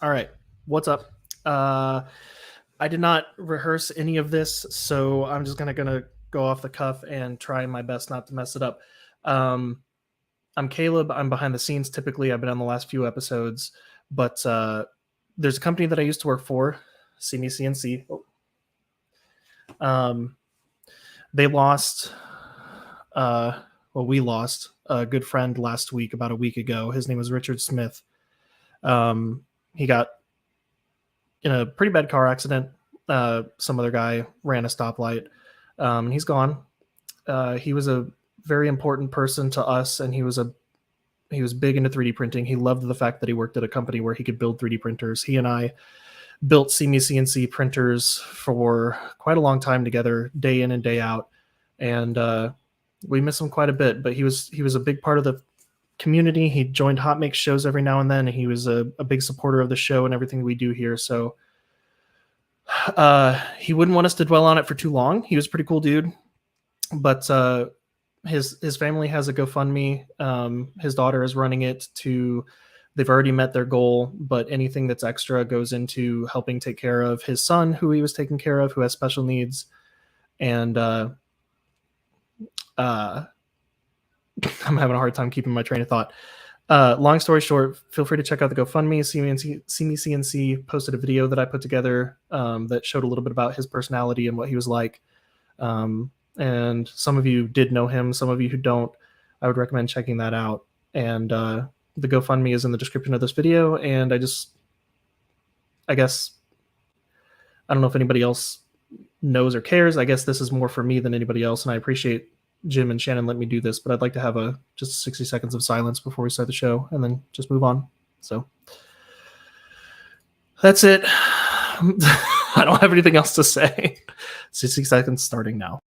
All right. What's up? I did not rehearse any of this, so I'm just gonna go off the cuff and try my best not to mess it up. Um, I'm Caleb. I'm behind the scenes. Typically, I've been on the last few episodes, but there's a company that I used to work for, CNC. They lost. We lost a good friend last week, about a week ago. His name was Richard Smith. He got in a pretty bad car accident. Some other guy ran a stoplight. And he's gone. He was a very important person to us, and he was big into 3D printing. He loved the fact that he worked at a company where he could build 3D printers. He and I built CNC printers for quite a long time together, day in and day out. And we miss him quite a bit, but he was a big part of the community. He joined HotMakes shows every now and then. And he was a big supporter of the show and everything we do here. So he wouldn't want us to dwell on it for too long. He was a pretty cool dude, but his family has a GoFundMe. His daughter is running it they've already met their goal, but anything that's extra goes into helping take care of his son, who he was taking care of, who has special needs. And I'm having a hard time keeping my train of thought. Long story short, feel free to check out the GoFundMe. CNC posted a video that I put together that showed a little bit about his personality and what he was like. And some of you did know him. Some of you who don't, I would recommend checking that out. And the GoFundMe is in the description of this video. And I guess, I don't know if anybody else knows or cares. I guess this is more for me than anybody else. And I appreciate Jim and Shannon let me do this, but I'd like to have just 60 seconds of silence before we start the show and then just move on. So that's it. I don't have anything else to say. 60 seconds starting now.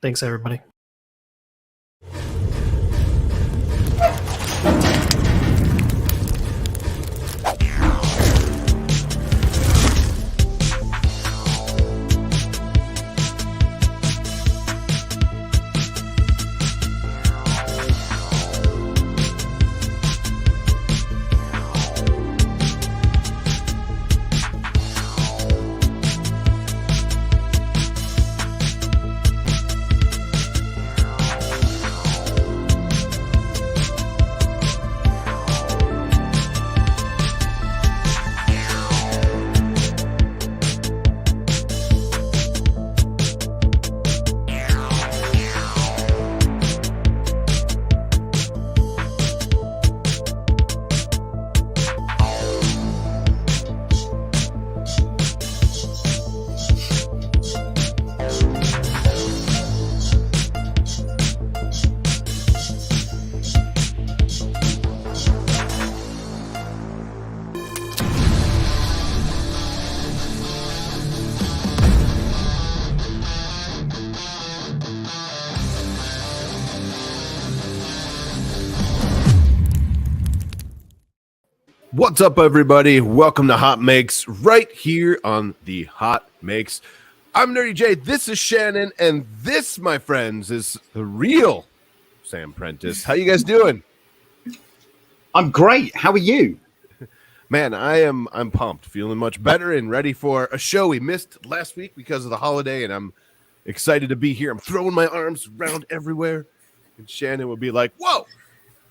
Thanks, everybody. What's up, everybody? Welcome to HotMakes right here on the HotMakes. I'm Nerdy J. This is Shannon, and this, my friends, is the real Sam Prentice. How you guys doing? I'm great. How are you? Man, I'm pumped, feeling much better and ready for a show we missed last week because of the holiday, and I'm excited to be here. I'm throwing my arms around everywhere, and Shannon will be like, "Whoa,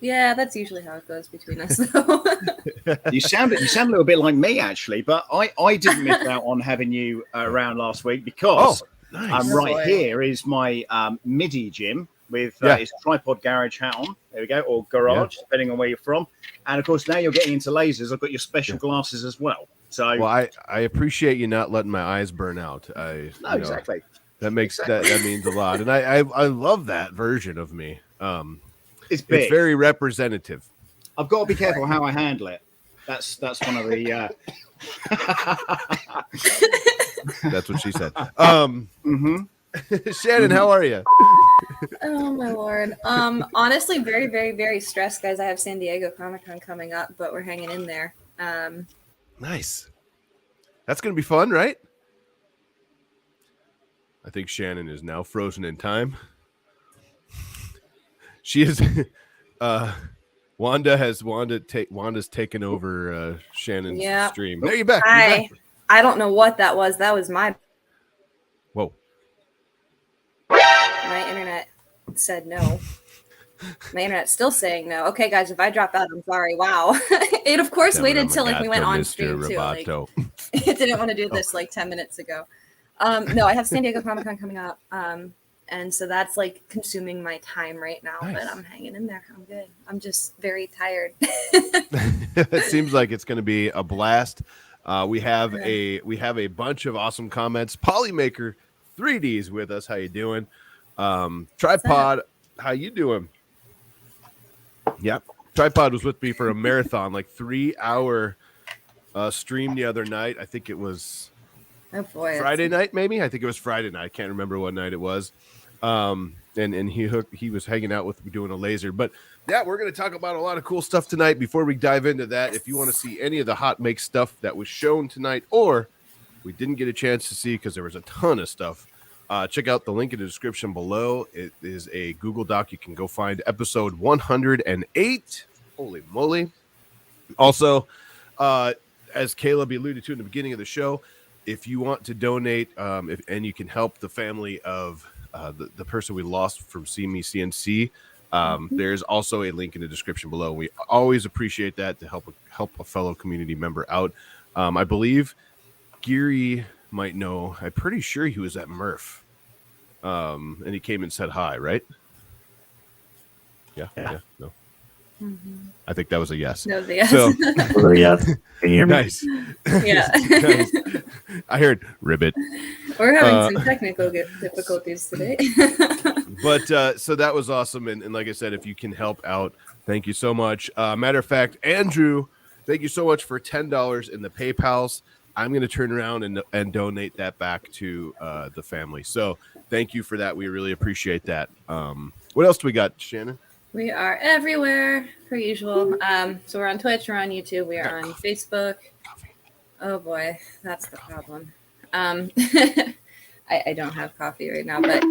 Yeah, that's usually how it goes between us, though. You sound a little bit like me, actually, but I didn't miss out on having you around last week because nice. Oh, right boy. here is my MIDI gym with Yeah. his tripod garage hat on. There we go, or garage, depending on where you're from. And of course, now you're getting into lasers. I've got your special glasses as well. So, Well, I appreciate you not letting my eyes burn out. exactly. That makes that means a lot, and I love that version of me. It's big. It's very representative. I've got to be careful how I handle it. That's one of the. That's what she said. Mhm. Shannon, how are you? Oh my lord. Honestly, very, very, very stressed, guys. I have San Diego Comic-Con coming up, but we're hanging in there. Nice. That's gonna be fun, right? I think Shannon is now frozen in time. She is. Wanda's taken over Shannon's stream. There you back. I don't know what that was. That was my Whoa. My internet said no. My internet's still saying no. Okay, guys, if I drop out, I'm sorry. Wow. It of course waited till like we went on stream too. Like, it didn't want to do this like 10 minutes ago. No, I have San Diego Comic-Con coming up. And so that's like consuming my time right now, Nice. but I'm hanging in there. I'm good. I'm just very tired. It seems like it's going to be a blast. We have a bunch of awesome comments. Polymaker 3D's with us. How you doing? Tripod, how you doing? Yeah, Tripod was with me for a marathon, like 3-hour stream the other night. I think it was Oh boy. Friday night, maybe. I think it was Friday night. I can't remember what night it was. And he was hanging out with me doing a laser. But yeah, we're going to talk about a lot of cool stuff tonight. Before we dive into that, if you want to see any of the HotMakes stuff that was shown tonight, or we didn't get a chance to see because there was a ton of stuff, check out the link in the description below. It is a Google Doc. You can go find episode 108. Holy moly. Also, as Caleb alluded to in the beginning of the show, if you want to donate and you can help the family of the person we lost from See Me CNC, there's also a link in the description below. We always appreciate that to help a fellow community member out. I believe Geary might know. I'm pretty sure he was at Murph, and he came and said hi, right? Yeah. No. Mm-hmm. I think that was a yes. No, the yes. So, Yes. Can you hear me? nice. Yeah. Nice. I heard ribbit. We're having some technical difficulties today. But so that was awesome. And like I said, if you can help out, thank you so much. Matter of fact, Andrew, thank you so much for $10 in the PayPals. I'm going to turn around and donate that back to the family. So thank you for that. We really appreciate that. What else do we got, Shannon? We are everywhere, per usual. So we're on Twitch, we're on YouTube, we are on Facebook. Oh boy, that's the problem. I don't have coffee right now, but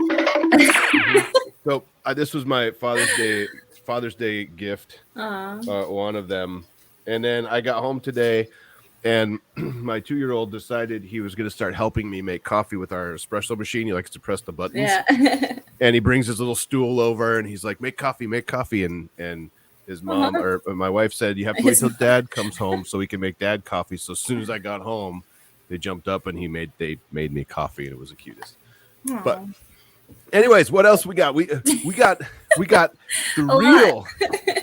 So this was my Father's Day gift. One of them, and then I got home today, and my 2-year-old decided he was going to start helping me make coffee with our espresso machine. He likes to press the buttons. yeah. And he brings his little stool over and he's like, make coffee. And his mom or my wife said, you have to wait till dad comes home so we can make dad coffee. So as soon as I got home, they jumped up and they made me coffee, and it was the cutest. Aww. But anyways, what else we got? We got the real,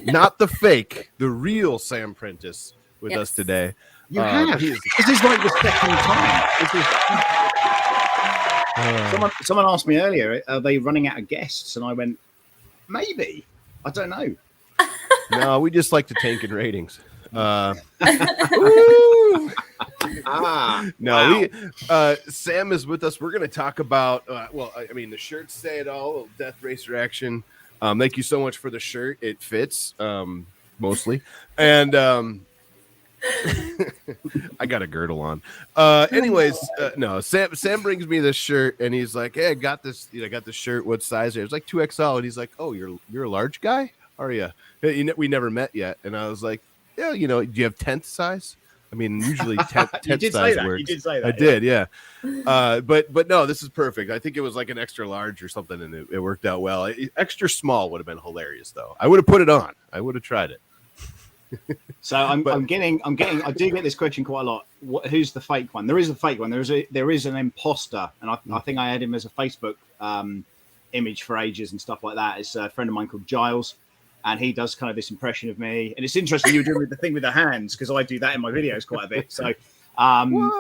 not the fake, the real Sam Prentice with us today. You have. This is like the second time. Someone asked me earlier, are they running out of guests? And I went, maybe. I don't know. No, we just like to tank in ratings. No, Sam is with us. We're going to talk about, the shirts say it all, Death Racer action. Thank you so much for the shirt. It fits, mostly. And I got a girdle on. No, Sam brings me this shirt and he's like, hey, I got this shirt. What size? It was like 2XL. And he's like, oh, you're a large guy? Are you? We never met yet. And I was like, yeah, do you have 10th size? I mean, usually tent You did size say that. works. You did say that. I did, yeah. But no, this is perfect. I think it was like an extra large or something, and it worked out well. Extra small would have been hilarious, though. I would have put it on. I would have tried it. So I'm getting. I do get this question quite a lot. Who's the fake one? There is a fake one. There is an imposter, and I think I had him as a Facebook image for ages and stuff like that. It's a friend of mine called Giles, and he does kind of this impression of me. And it's interesting you were doing the thing with the hands, because I do that in my videos quite a bit. So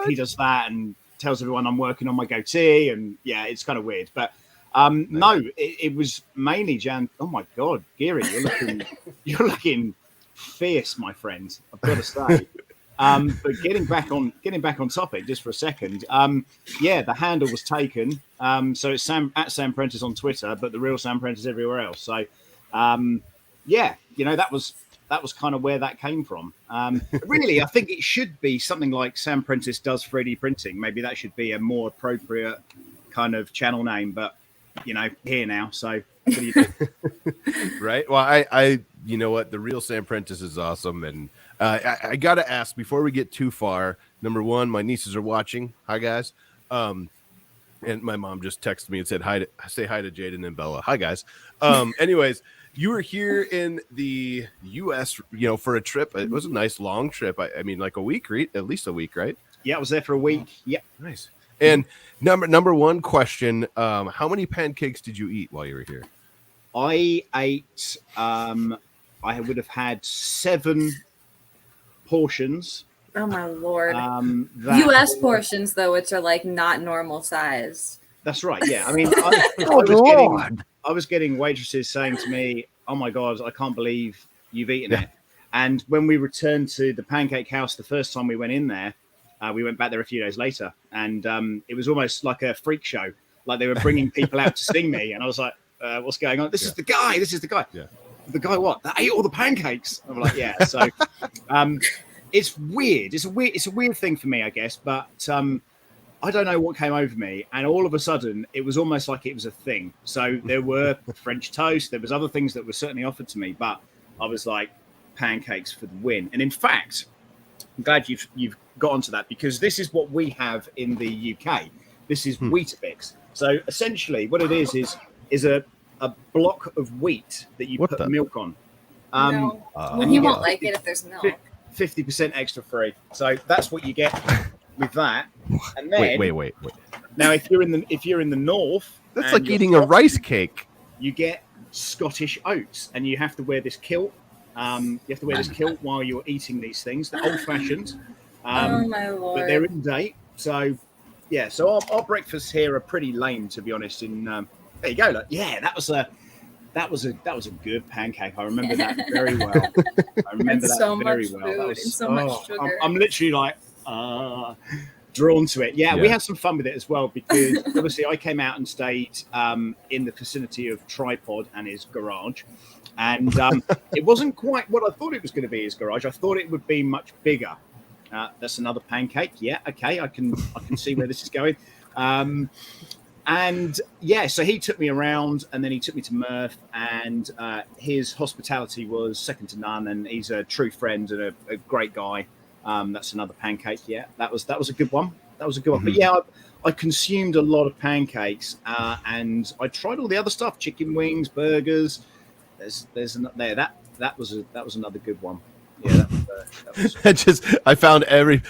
he does that and tells everyone I'm working on my goatee, and yeah, it's kind of weird. But no, it was mainly Jan. Oh my God, Geary, you're looking fierce, my friend. I've got to say. But getting back on topic just for a second. Yeah, the handle was taken. So it's Sam Prentice on Twitter, but the real Sam Prentice everywhere else. So yeah, that was kind of where that came from. Really, I think it should be something like Sam Prentice does 3D printing. Maybe that should be a more appropriate kind of channel name. But here now. So what do you do? Right. Well, I you know what? The real Sam Prentice is awesome. And I got to ask before we get too far. Number one, my nieces are watching. Hi, guys. And my mom just texted me and said, say hi to Jaden and Bella. Hi, guys. Anyways, you were here in the U.S., for a trip. It was a nice long trip. I mean, like a week, right? At least a week, right? Yeah, I was there for a week. Yeah. Nice. And number one question, how many pancakes did you eat while you were here? I ate, I would have had 7 portions. Oh my Lord. US portions, though, which are like not normal size. That's right. Yeah. I mean, I was getting waitresses saying to me, oh my God, I can't believe you've eaten it. And when we returned to the Pancake House the first time we went in there, we went back there a few days later, and it was almost like a freak show. Like they were bringing people out to see me, and I was like, what's going on? This is the guy. This is the guy. Yeah. The guy what? That ate all the pancakes. I'm like, yeah. So it's weird. It's a weird thing for me, I guess. But I don't know what came over me, and all of a sudden, it was almost like it was a thing. So there were French toast. There was other things that were certainly offered to me, but I was like, pancakes for the win. And in fact, I'm glad you've got onto that, because this is what we have in the UK. This is Weetabix. So essentially, what it is a block of wheat that you put milk on. No. Well, he won't like it if there's milk. 50% extra free. So that's what you get with that. And then wait. Now, if you're in the north, that's like eating a rice cake. You get Scottish oats, and you have to wear this kilt. You have to wear this kilt while you're eating these things. They're old-fashioned. Oh my Lord! But they're in date. So yeah. So our breakfasts here are pretty lame, to be honest. There you go. Look, yeah, that was a good pancake. I remember that very well. I remember that so very much well. Food That was and so much sugar. I'm literally like drawn to it. Yeah, we had some fun with it as well, because obviously I came out and stayed in the vicinity of Tripod and his garage. And it wasn't quite what I thought it was going to be, his garage. I thought it would be much bigger. That's another pancake. Yeah, okay, I can see where this is going. And yeah, so he took me around, and then he took me to Murph, and his hospitality was second to none, and he's a true friend and a great guy. That's another pancake. Yeah, that was a good one. That was a good one. But yeah, I consumed a lot of pancakes, and I tried all the other stuff: chicken wings, burgers. That was another good one. Yeah, that was... I found every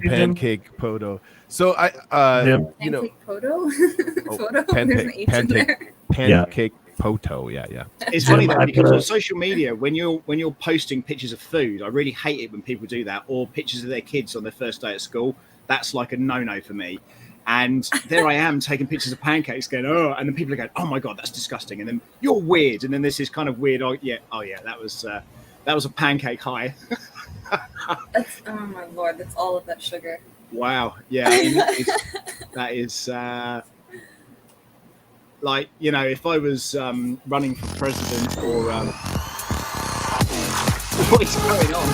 pancake photo. So pancake photo. Photo. Pancake photo. Yeah. It's funny though, because on social media, when you're posting pictures of food, I really hate it when people do that, or pictures of their kids on their first day at school. That's like a no-no for me. And there I am taking pictures of pancakes, going, oh, and then people are going, oh my God, that's disgusting. And then you're weird, and then this is kind of weird. Oh yeah, that was a pancake high. Oh my Lord, that's all of that sugar. Wow, yeah, that is like, if I was running for president, or what is going on?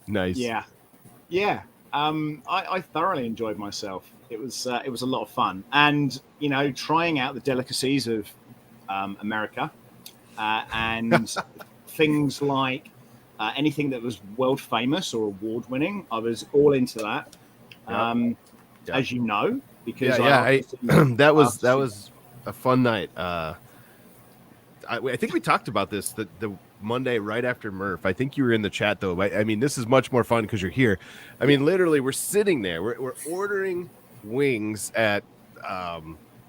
Nice. Yeah. I thoroughly enjoyed myself. It was a lot of fun, and trying out the delicacies of America, and things like anything that was world famous or award winning, I was all into that. As you know, because that was a fun night. I think we talked about this the Monday right after Murph. I think you were in the chat though. I mean, this is much more fun because you're here. I mean, literally, we're sitting there. We're ordering wings at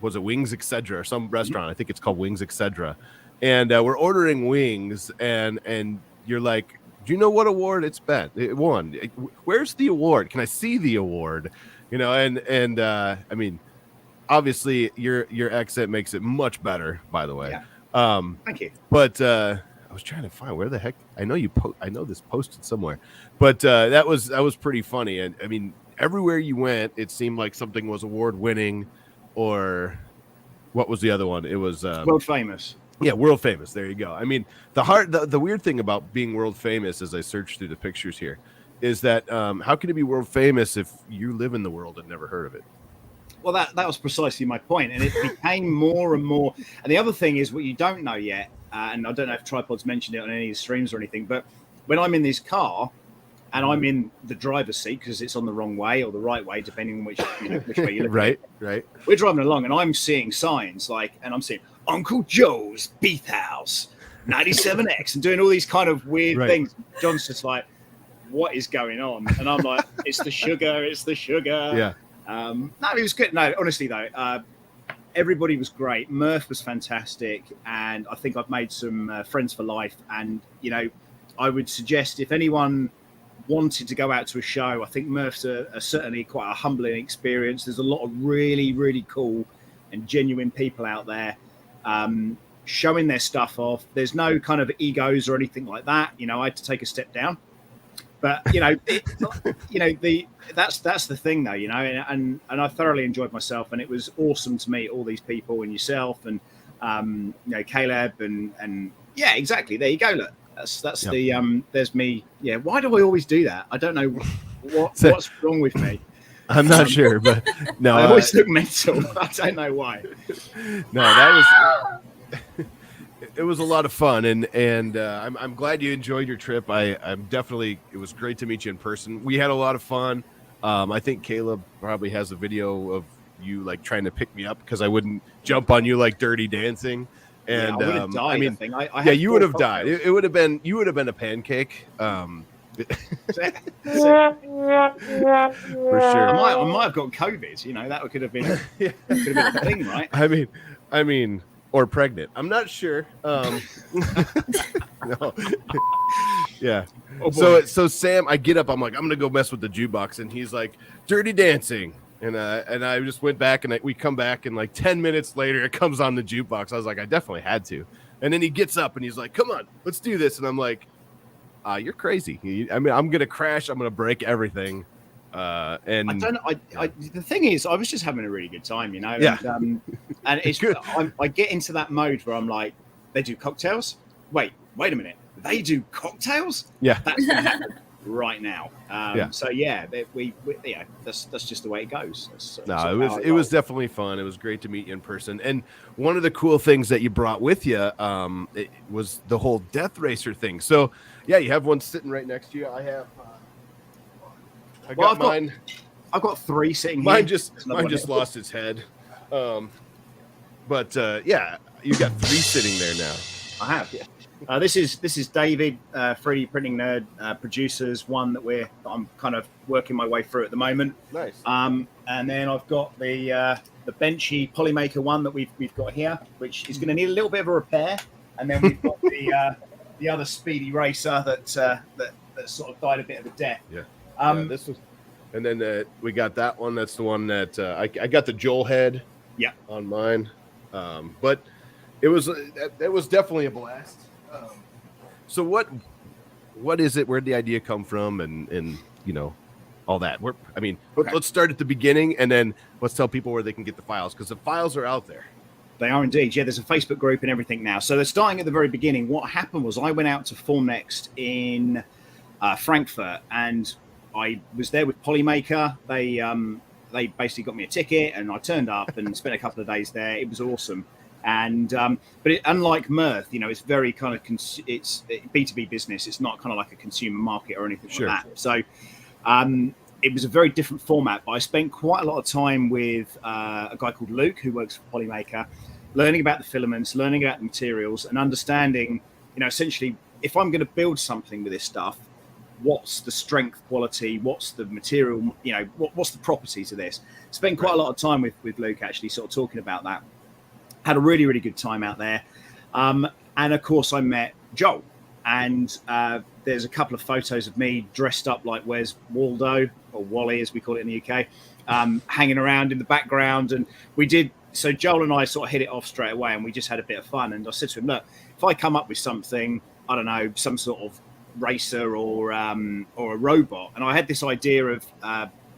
was it Wings Etc. or some restaurant? I think it's called Wings Etc. And we're ordering wings, and you're like, do you know what award it's been? It won. Where's the award? Can I see the award? You know, and I mean, obviously your accent makes it much better, by the way. Yeah. Thank you. But I was trying to find where the heck I know I know this posted somewhere, but that was pretty funny. And I mean, everywhere you went, it seemed like something was award winning, or what was the other one? It was world famous. Yeah, world famous. There you go. I mean, the weird thing about being world famous, as I search through the pictures here, is that how can it be world famous if you live in the world and never heard of it? Well, that was precisely my point, and it became more and more. And the other thing is what you don't know yet, and I don't know if Tripod's mentioned it on any of the streams or anything, but when I'm in this car and I'm in the driver's seat because it's on the wrong way or the right way, depending on which way you look. Right. We're driving along, and I'm seeing signs and I'm seeing Uncle Joe's Beef House, 97X, and doing all these kind of weird things. John's just like, what is going on? And I'm like, it's the sugar. Yeah. No, it was good. No, honestly though, everybody was great. Murph was fantastic, and I think I've made some friends for life. And you know, I would suggest if anyone wanted to go out to a show, I think Murph's certainly quite a humbling experience. There's a lot of really, really cool and genuine people out there showing their stuff off. There's no kind of egos or anything like that. You know, I had to take a step down. But you know, that's the thing though, you know, and I thoroughly enjoyed myself, and it was awesome to meet all these people and yourself and you know, Caleb and yeah, exactly. There you go. Look, that's the there's me. Yeah, why do I always do that? I don't know what's wrong with me. I'm not sure, but no, I always look mental. I don't know why. No, that was. It was a lot of fun, and I'm glad you enjoyed your trip. I'm definitely. It was great to meet you in person. We had a lot of fun. I think Caleb probably has a video of you like trying to pick me up because I wouldn't jump on you like Dirty Dancing. And I would have died. I mean, you would have died. It would have been a pancake. For sure. I might have got COVID. You know, that could have been a thing, right? I mean. Or pregnant. I'm not sure. No. Yeah. Oh, so Sam, I get up. I'm like, I'm gonna go mess with the jukebox, and he's like, Dirty Dancing, and I just went back, and we come back, and like 10 minutes later, it comes on the jukebox. I was like, I definitely had to. And then he gets up, and he's like, come on, let's do this. And I'm like, you're crazy. I mean, I'm gonna crash. I'm gonna break everything. And I don't know. The thing is, I was just having a really good time, you know. Yeah. And it's good. I get into that mode where I'm like, they do cocktails. Wait a minute. They do cocktails? Yeah. That's gonna happen right now. So yeah, we that's just the way it goes. It was definitely fun. It was great to meet you in person. And one of the cool things that you brought with you, it was the whole Death Racer thing. So yeah, you have one sitting right next to you. I have. I've got three sitting here. Mine just lost its head. But yeah, you got three sitting there now. I have, yeah. This is David, 3D printing nerd, producers. One that I'm kind of working my way through at the moment. Nice. And then I've got the Benchy Polymaker one that we've got here, which is going to need a little bit of a repair. And then we've got the other Speedy Racer that sort of died a bit of a death. Yeah. This was, and then we got that one. That's the one that I got the Joel head. Yeah. On mine, but it was definitely a blast. So what is it? Where'd the idea come from? And you know, all that. Let's start at the beginning, and then let's tell people where they can get the files, because the files are out there. They are indeed. Yeah, there's a Facebook group and everything now. So they're starting at the very beginning. What happened was I went out to Formnext in Frankfurt, and I was there with Polymaker. They basically got me a ticket, and I turned up and spent a couple of days there. It was awesome. And but unlike Mirth, it's very kind of it's B2B business. It's not kind of like a consumer market or anything like that. So it was a very different format. But I spent quite a lot of time with a guy called Luke, who works for Polymaker, learning about the filaments, learning about the materials, and understanding, essentially, if I'm going to build something with this stuff, what's the strength, quality, what's the material, what's the properties of this. Spent quite a lot of time with Luke, actually, sort of talking about that. Had a really, really good time out there. And of course, I met Joel. And there's a couple of photos of me dressed up like Where's Waldo, or Wally, as we call it in the UK, hanging around in the background. And so Joel and I sort of hit it off straight away, and we just had a bit of fun. And I said to him, look, if I come up with something, I don't know, some sort of racer or a robot. And I had this idea of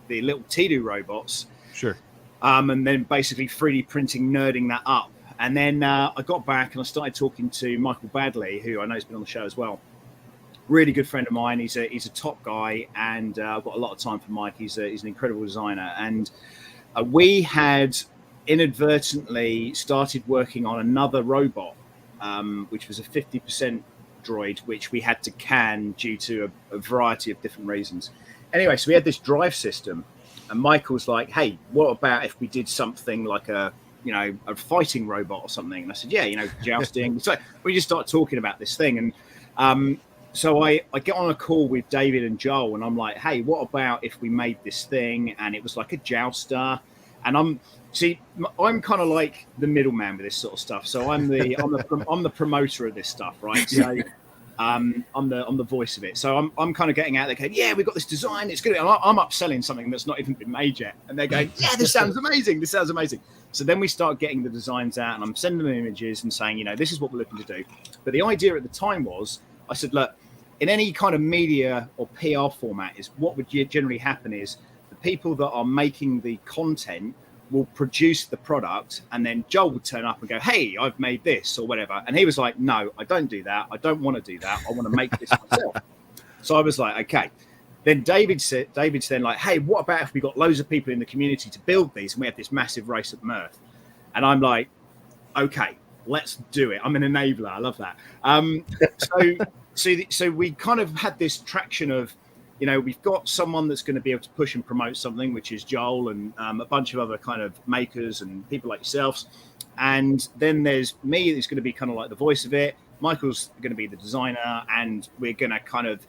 the little Tidu robots. Sure. And then basically 3D printing, nerding that up. And then I got back and I started talking to Michael Badley, who I know has been on the show as well. Really good friend of mine. He's a top guy, and I've got a lot of time for Mike. He's an incredible designer. And we had inadvertently started working on another robot, which was a 50% droid, which we had to can due to a variety of different reasons. Anyway, so we had this drive system, and Michael's like, hey, what about if we did something like a fighting robot or something? And I said, yeah, jousting. So we just started talking about this thing. And so I get on a call with David and Joel, and I'm like, hey, what about if we made this thing and it was like a jouster? And I'm kind of like the middleman with this sort of stuff. So I'm the promoter of this stuff, right? So I'm the voice of it. So I'm kind of getting out there going, yeah, we've got this design. It's good. And I'm upselling something that's not even been made yet. And they're going, yeah, this sounds amazing. This sounds amazing. So then we start getting the designs out, and I'm sending them images and saying, this is what we're looking to do. But the idea at the time was, I said, look, in any kind of media or PR format, is what would generally happen is the people that are making the content will produce the product, and then Joel would turn up and go, hey, I've made this or whatever. And he was like, no, I don't do that. I don't want to do that. I want to make this myself. So I was like, okay. Then David's then like, hey, what about if we got loads of people in the community to build these and we have this massive race at Mirth? And I'm like, okay, let's do it. I'm an enabler. I love that. So we kind of had this traction of, we've got someone that's going to be able to push and promote something, which is Joel, and a bunch of other kind of makers and people like yourselves. And then there's me, that's going to be kind of like the voice of it. Michael's going to be the designer, and we're going to kind of...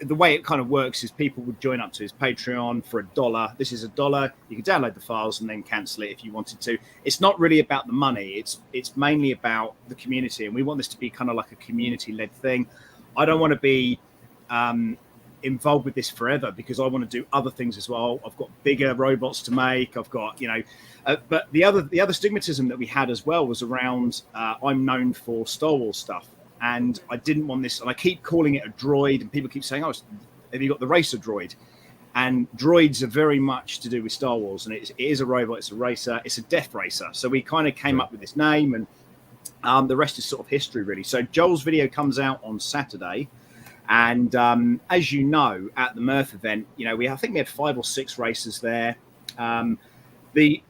the way it kind of works is people would join up to his Patreon for $1. This is $1. You can download the files and then cancel it if you wanted to. It's not really about the money. It's mainly about the community, and we want this to be kind of like a community-led thing. I don't want to be involved with this forever, because I want to do other things as well. I've got bigger robots to make. I've got, but the other stigmatism that we had as well was around I'm known for Star Wars stuff. And I didn't want this, and I keep calling it a droid, and people keep saying, oh, have you got the racer droid? And droids are very much to do with Star Wars, and it is a robot, it's a racer, it's a death racer. So we kind of came up with this name, and the rest is sort of history, really. So Joel's video comes out on Saturday, and as you know, at the Mirth event, I think we had 5 or 6 racers there. The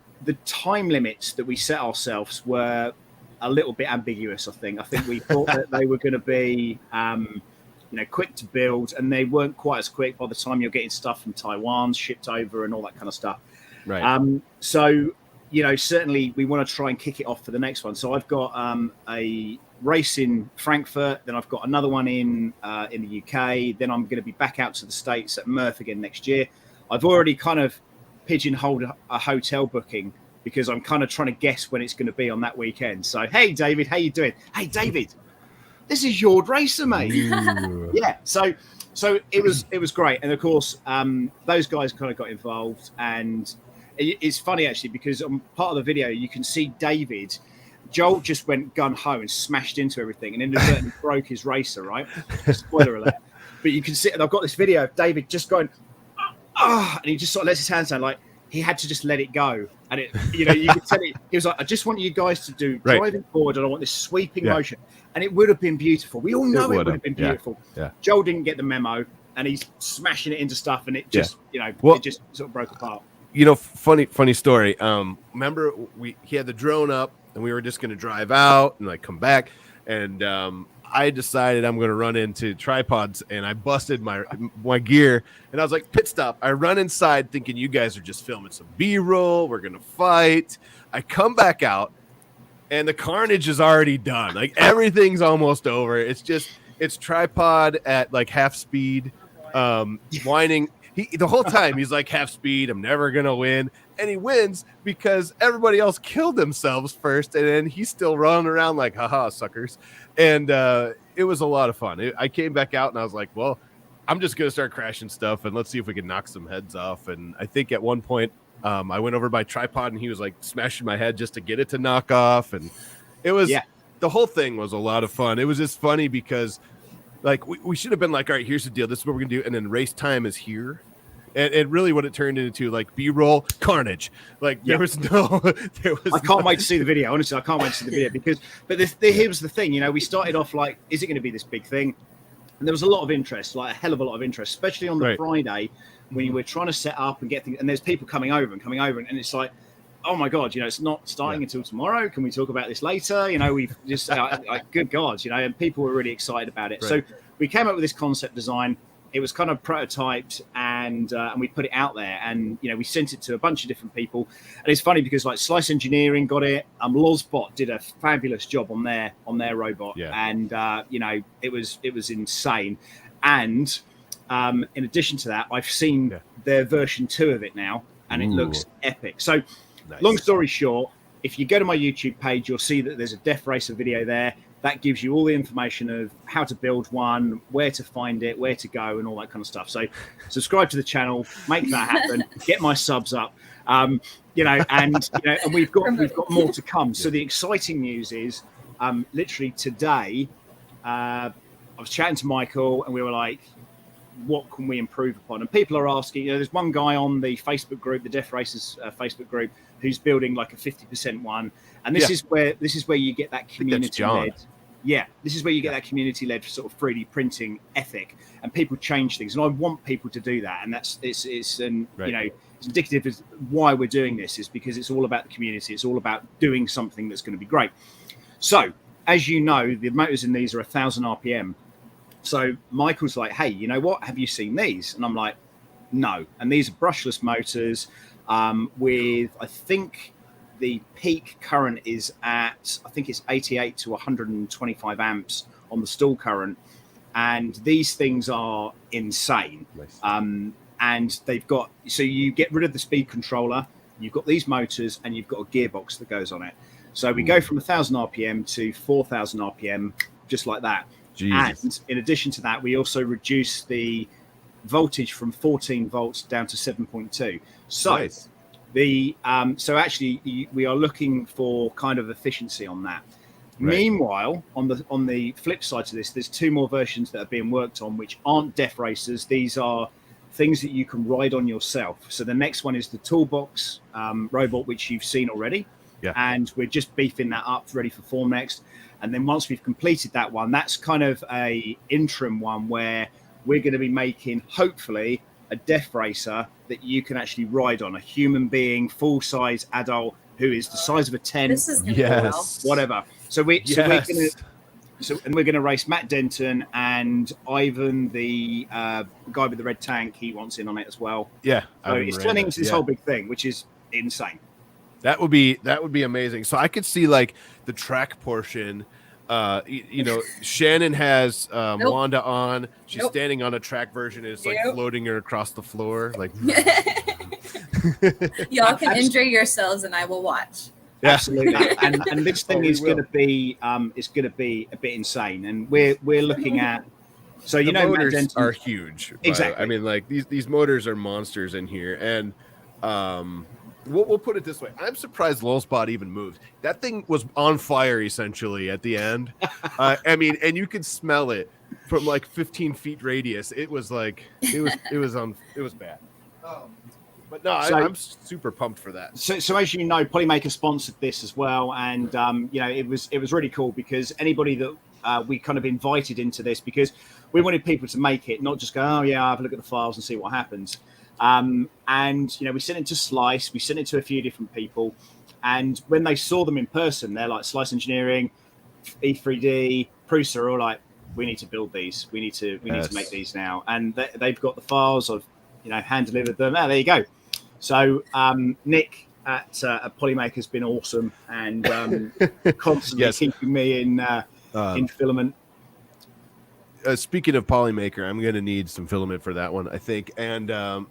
time limits that we set ourselves were a little bit ambiguous. I think we thought that they were going to be quick to build, and they weren't quite as quick by the time you're getting stuff from Taiwan shipped over and all that kind of stuff. Right. So certainly we want to try and kick it off for the next one. So I've got a race in Frankfurt, then I've got another one in the UK, then I'm going to be back out to the States at Mirth again next year. I've already kind of pigeonholed a hotel booking, because I'm kind of trying to guess when it's going to be on that weekend. So, hey, David, how you doing? Hey, David, this is your racer, mate. Yeah. So it was great. And of course, those guys kind of got involved, and it's funny actually, because on part of the video, you can see David, Joel just went gun ho and smashed into everything and inadvertently broke his racer, right? Spoiler alert. But you can see, and I've got this video of David just going, and he just sort of lets his hands down, like he had to just let it go. And you could tell it, he was like, I just want you guys to do driving forward, and I want this sweeping motion. And it would have been beautiful. We all know it would have been beautiful. Yeah. Joel didn't get the memo, and he's smashing it into stuff, and it just, it just sort of broke apart. Funny story. Remember, he had the drone up, and we were just going to drive out and like come back. And I decided I'm going to run into tripods, and I busted my gear, and I was like, pit stop. I run inside thinking you guys are just filming some B-roll. We're going to fight. I come back out, and the carnage is already done. Like everything's almost over. It's tripod at like half speed, whining. The whole time he's like half speed. I'm never going to win. And he wins because everybody else killed themselves first, and then he's still running around like, haha, suckers. And it was a lot of fun. I came back out, and I was like, well, I'm just going to start crashing stuff, and let's see if we can knock some heads off. And I think at one point I went over my tripod, and he was like smashing my head just to get it to knock off. And it was the whole thing was a lot of fun. It was just funny because like we should have been like, all right, here's the deal. This is what we're going to do. And then race time is here. And really what it turned into, like, B-roll carnage. Like, there was I can't wait to see the video. Honestly, I can't wait to see the video but here was the thing, you know, we started off like, is it going to be this big thing? And there was a lot of interest, like a hell of a lot of interest, especially on the Friday when you were trying to set up and get things. And there's people coming over. And it's like, oh my God, you know, it's not starting until tomorrow. Can we talk about this later? You know, we've just, like, good God, you know, and people were really excited about it. So we came up with this concept design. It was kind of prototyped, and we put it out there, and you know, we sent it to a bunch of different people. And it's funny because like Slice Engineering got it, Lozbot did a fabulous job on their robot, and you know, it was insane. And in addition to that, I've seen their version 2 of it now, and it looks epic. So, long story short, if you go to my YouTube page, you'll see that there's a Death Racer video there. That gives you all the information of how to build one, where to find it, where to go, and all that kind of stuff. So subscribe to the channel, make that happen, get my subs up, you know, and we've got more to come. So the exciting news is literally today, I was chatting to Michael, and we were like, what can we improve upon? And people are asking, you know, there's one guy on the Facebook group, the Death Racers Facebook group, who's building like a 50% one. And this is where you get that community led. Yeah, this is where you get that community-led sort of 3D printing ethic, and people change things. And I want people to do that, and it's you know, it's indicative of why we're doing this, is because it's all about the community. It's all about doing something that's going to be great. So, as you know, the motors in these are 1,000 RPM. So Michael's like, hey, you know what? Have you seen these? And I'm like, no. And these are brushless motors with, I think, the peak current is at, I think it's 88 to 125 amps on the stall current. And these things are insane. Nice. And they've got, so you get rid of the speed controller, you've got these motors, and you've got a gearbox that goes on it. So we go from 1,000 RPM to 4,000 RPM, just like that. Jesus. And in addition to that, we also reduce the voltage from 14 volts down to 7.2. So nice. So actually we are looking for kind of efficiency on that. Right. Meanwhile, on the flip side to this, there's 2 more versions that are being worked on, which aren't Death Racers. These are things that you can ride on yourself. So the next one is the Toolbox robot, which you've seen already. Yeah. And we're just beefing that up, ready for form next. And then once we've completed that one, that's kind of a interim one where we're going to be making, hopefully, a Death Racer that you can actually ride on, a human being, full-size adult who is the size of a 10. This is going to go well. Whatever. We're going to race Matt Denton and Ivan, the guy with the red tank. He wants in on it as well. Yeah. So it's turning into this whole big thing, which is insane. That would be amazing. So I could see like the track portion. You know, Shannon has Wanda on. She's standing on a track version. It's like floating her across the floor. Like y'all can injure yourselves, and I will watch. Yeah. Absolutely. and this thing is going to be a bit insane. And we're looking at. So the motors are huge. Exactly. I mean, like these motors are monsters in here, and We'll put it this way. I'm surprised Lulzbot even moved. That thing was on fire essentially at the end. I mean, and you could smell it from like 15 feet radius. It was like it was bad. But no, I'm super pumped for that. So as you know, Polymaker sponsored this as well, and you know, it was really cool because anybody that we kind of invited into this, because we wanted people to make it, not just go, oh yeah, I'll have a look at the files and see what happens. And you know, we sent it to Slice, we sent it to a few different people, And when they saw them in person, they're like Slice Engineering, E3D, Prusa are all like, we need to build these. We need to make these now. And they've got the files. I've hand delivered them. There you go. So Nick at Polymaker has been awesome and constantly keeping me in filament. Speaking of Polymaker, I'm going to need some filament for that one, I think. And no,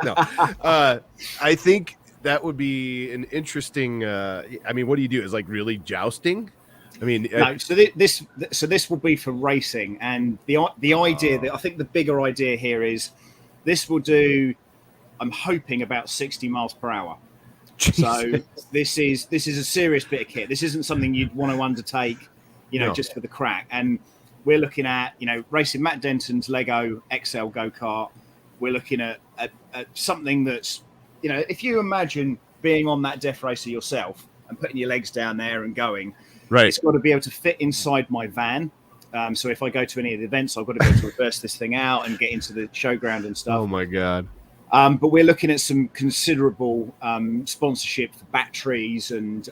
I think that would be an interesting. I mean, what do you do? Is like really jousting? I mean, no. So this will be for racing, and the idea that I think the bigger idea here is this will do. I'm hoping about 60 miles per hour. Jesus. So this is a serious bit of kit. This isn't something you'd want to undertake, just for the crack. And we're looking at, racing Matt Denton's Lego XL go-kart. We're looking at something that's, if you imagine being on that death racer yourself and putting your legs down there and going, right, it's got to be able to fit inside my van. So if I go to any of the events, I've got to be able to reverse this thing out and get into the showground and stuff. Oh my God. But we're looking at some considerable sponsorship for batteries, and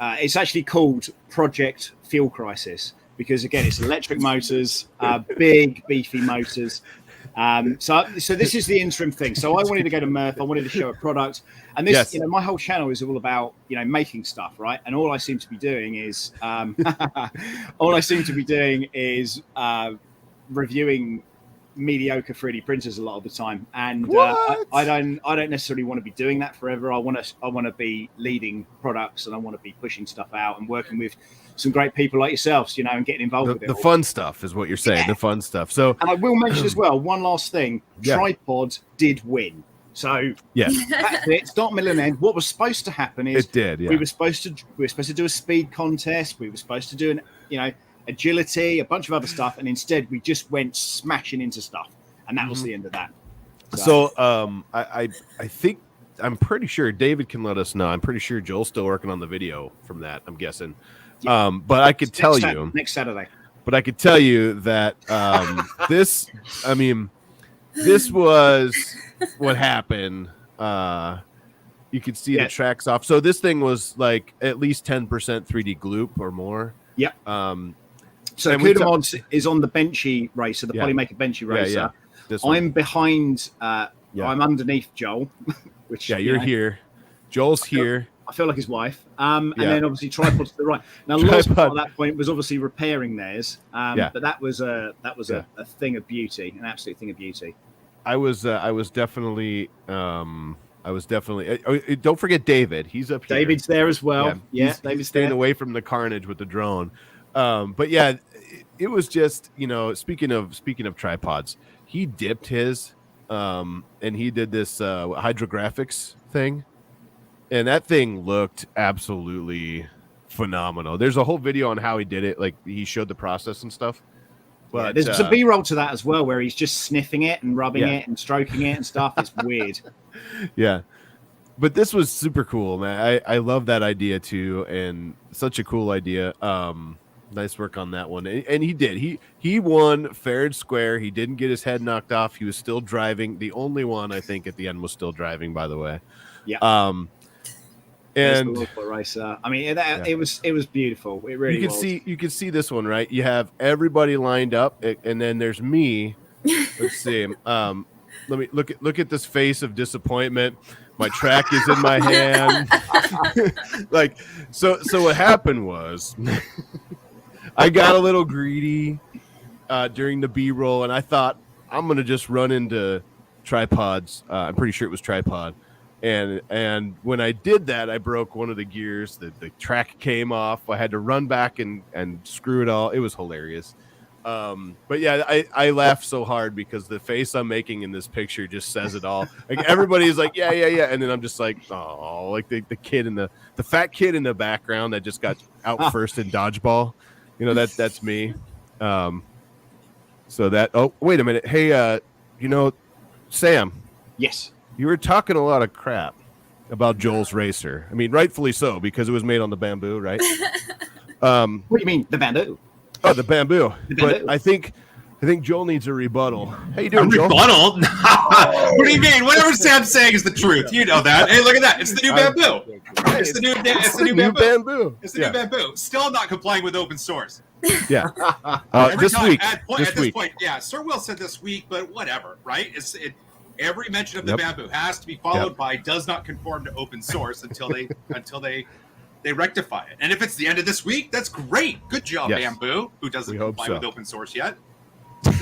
it's actually called Project Fuel Crisis because, again, it's electric motors, big, beefy motors. So this is the interim thing. So I wanted to go to Murph. I wanted to show a product, and this, my whole channel is all about making stuff, right? And all I seem to be doing is reviewing mediocre 3D printers a lot of the time, and I don't necessarily want to be doing that forever. I want to be leading products, and I want to be pushing stuff out and working with some great people like yourselves, and getting involved with it. The fun stuff is what you're saying. The fun stuff. So, and I will mention as well one last thing. Tripod did win. So that's it. Start, middle, and end. What was supposed to happen is it did. Yeah. We were supposed to do a speed contest. We were supposed to do agility, a bunch of other stuff, and instead we just went smashing into stuff, and that was the end of that. So I think I'm pretty sure David can let us know. I'm pretty sure Joel's still working on the video from that, I'm guessing. But I could tell you next Saturday. But I could tell you that this was what happened. You could see the tracks off. So this thing was like at least 10% 3D gloop or more. Yep. So Kudamod is on the Benchy racer, the Polymaker Benchy racer. I'm behind. I'm underneath Joel. Which you're here. Joel's here. I feel like his wife. And then obviously Tripod to the right. Now Lost at that point was obviously repairing theirs. But that was a thing of beauty, an absolute thing of beauty. I was definitely. Don't forget David. He's up here. David's there as well. David's staying away from the carnage with the drone. But yeah, it was just, speaking of tripods, he dipped his and he did this hydrographics thing, and that thing looked absolutely phenomenal. There's a whole video on how he did it, like he showed the process and stuff. But there's a B-roll to that as well, where he's just sniffing it and rubbing it and stroking it and stuff. It's weird. Yeah. But this was super cool, man. I love that idea too, and such a cool idea. Nice work on that one. And he did. He won fair and square. He didn't get his head knocked off. He was still driving. The only one I think at the end was still driving, by the way. Yeah. And racer. I mean, it was beautiful. It really was. You can see this one, right? You have everybody lined up, and then there's me. Let's see. Let me look at this face of disappointment. My track is in my hand. So what happened was I got a little greedy during the B-roll, and I thought I'm going to just run into tripods. I'm pretty sure it was tripod. And when I did that, I broke one of the gears. The track came off. I had to run back and screw it all. It was hilarious. But yeah, I laugh so hard because the face I'm making in this picture just says it all. Like everybody's like, yeah. And then I'm just like, oh, like the kid the fat kid in the background that just got out first in dodgeball. That's me. So that, oh, wait a minute. Hey, Sam. Yes. You were talking a lot of crap about Joel's racer. I mean, rightfully so, because it was made on the bamboo, right? What do you mean, the bamboo? Oh, the bamboo. But I think I think Joel needs a rebuttal. How you doing, Joel? Rebuttal? What do you mean? Whatever Sam's saying is the truth. You know that. Hey, look at that. It's the new bamboo. It's the new bamboo. It's the new bamboo. Still not complying with open source. Yeah. This week. Yeah, Sir Will said this week, but whatever, right? Every mention of the bamboo has to be followed by does not conform to open source until they rectify it. And if it's the end of this week, that's great. Good job, Bamboo, who doesn't comply with open source yet.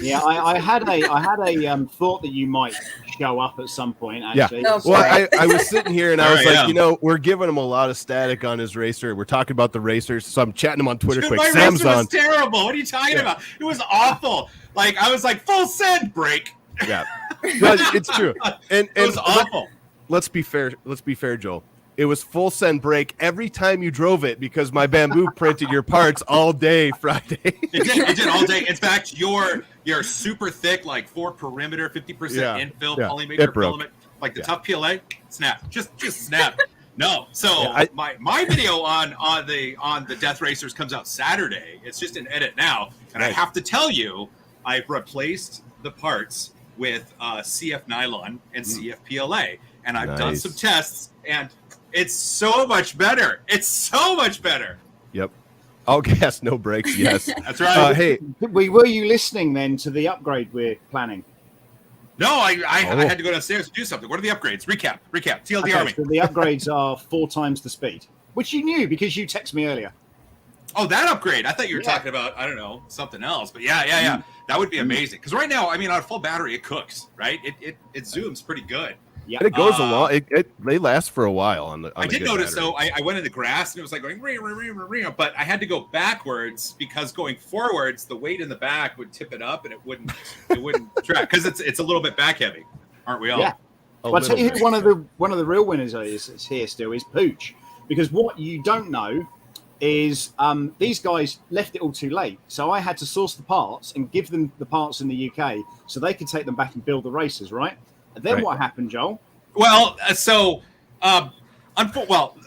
Yeah, I had a thought that you might show up at some point. Actually, well, I was sitting here and I was like, we're giving him a lot of static on his racer. We're talking about the racers, so I'm chatting him on Twitter. Quick, my Sam's racer on. was terrible. What are you talking about? It was awful. Like I was like full send break. Yeah, well, it's true. And it was awful. Let's be fair, Joel. It was full send break every time you drove it because my bamboo printed your parts all day Friday. It did all day. In fact, your super thick, like 4 perimeter, 50% infill polymaker filament, like the tough PLA, snap. Just snap. No. So my video on the Death Racers comes out Saturday. It's just an edit now. And I have to tell you, I've replaced the parts with CF nylon and CF PLA. And I've done some tests and it's so much better. It's so much better. Yep. All gas, no brakes. Yes. That's right. Hey, were you listening then to the upgrade we're planning? No, I had to go downstairs to do something. What are the upgrades? Recap. TLD Army. So the upgrades are 4 times the speed, which you knew because you texted me earlier. Oh, that upgrade. I thought you were talking about, I don't know, something else. But yeah. That would be amazing. Because right now, I mean, on a full battery, it cooks, right? It zooms pretty good. Yeah, and it goes along. They last for a while on the. I did notice though. I went in the grass and it was like going ring, but I had to go backwards because going forwards, the weight in the back would tip it up and it wouldn't track because it's a little bit back heavy, aren't we all? Yeah. Well, I'll tell you who one of the real winners is here still is Pooch, because what you don't know is these guys left it all too late, so I had to source the parts and give them the parts in the UK so they could take them back and build the racers, right? And then what happened, Joel? Well,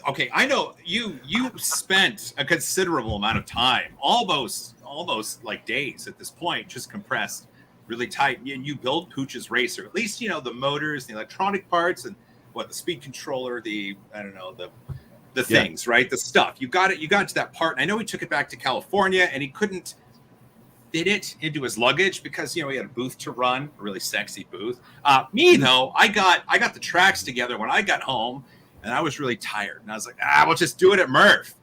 okay. I know you spent a considerable amount of time, almost like days at this point, just compressed really tight. And you build Pooch's racer, at least the motors, the electronic parts, and the speed controller, the things, right? The stuff. You got to that part. And I know he took it back to California, and he couldn't fit it into his luggage because he had a booth to run, a really sexy booth. Me though, I got the tracks together when I got home, and I was really tired. And I was like, we'll just do it at Murph.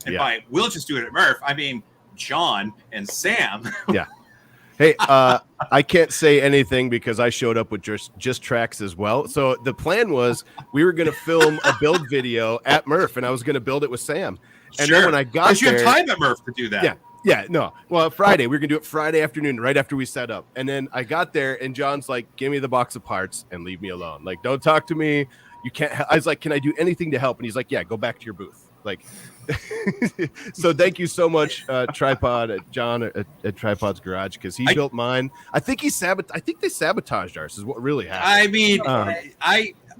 And by we'll just do it at Murph, I mean John and Sam. Yeah. Hey, I can't say anything because I showed up with just tracks as well. So the plan was we were going to film a build video at Murph, and I was going to build it with Sam. And then when I got there, you have time at Murph to do that. Yeah, no. Well, Friday. We were going to do it Friday afternoon, right after we set up. And then I got there, and John's like, give me the box of parts and leave me alone. Like, don't talk to me. You can't. I was like, can I do anything to help? And he's like, yeah, go back to your booth. Like, so thank you so much, Tripod, John at Tripod's Garage, because he built mine. I think they sabotaged ours is what really happened. I mean,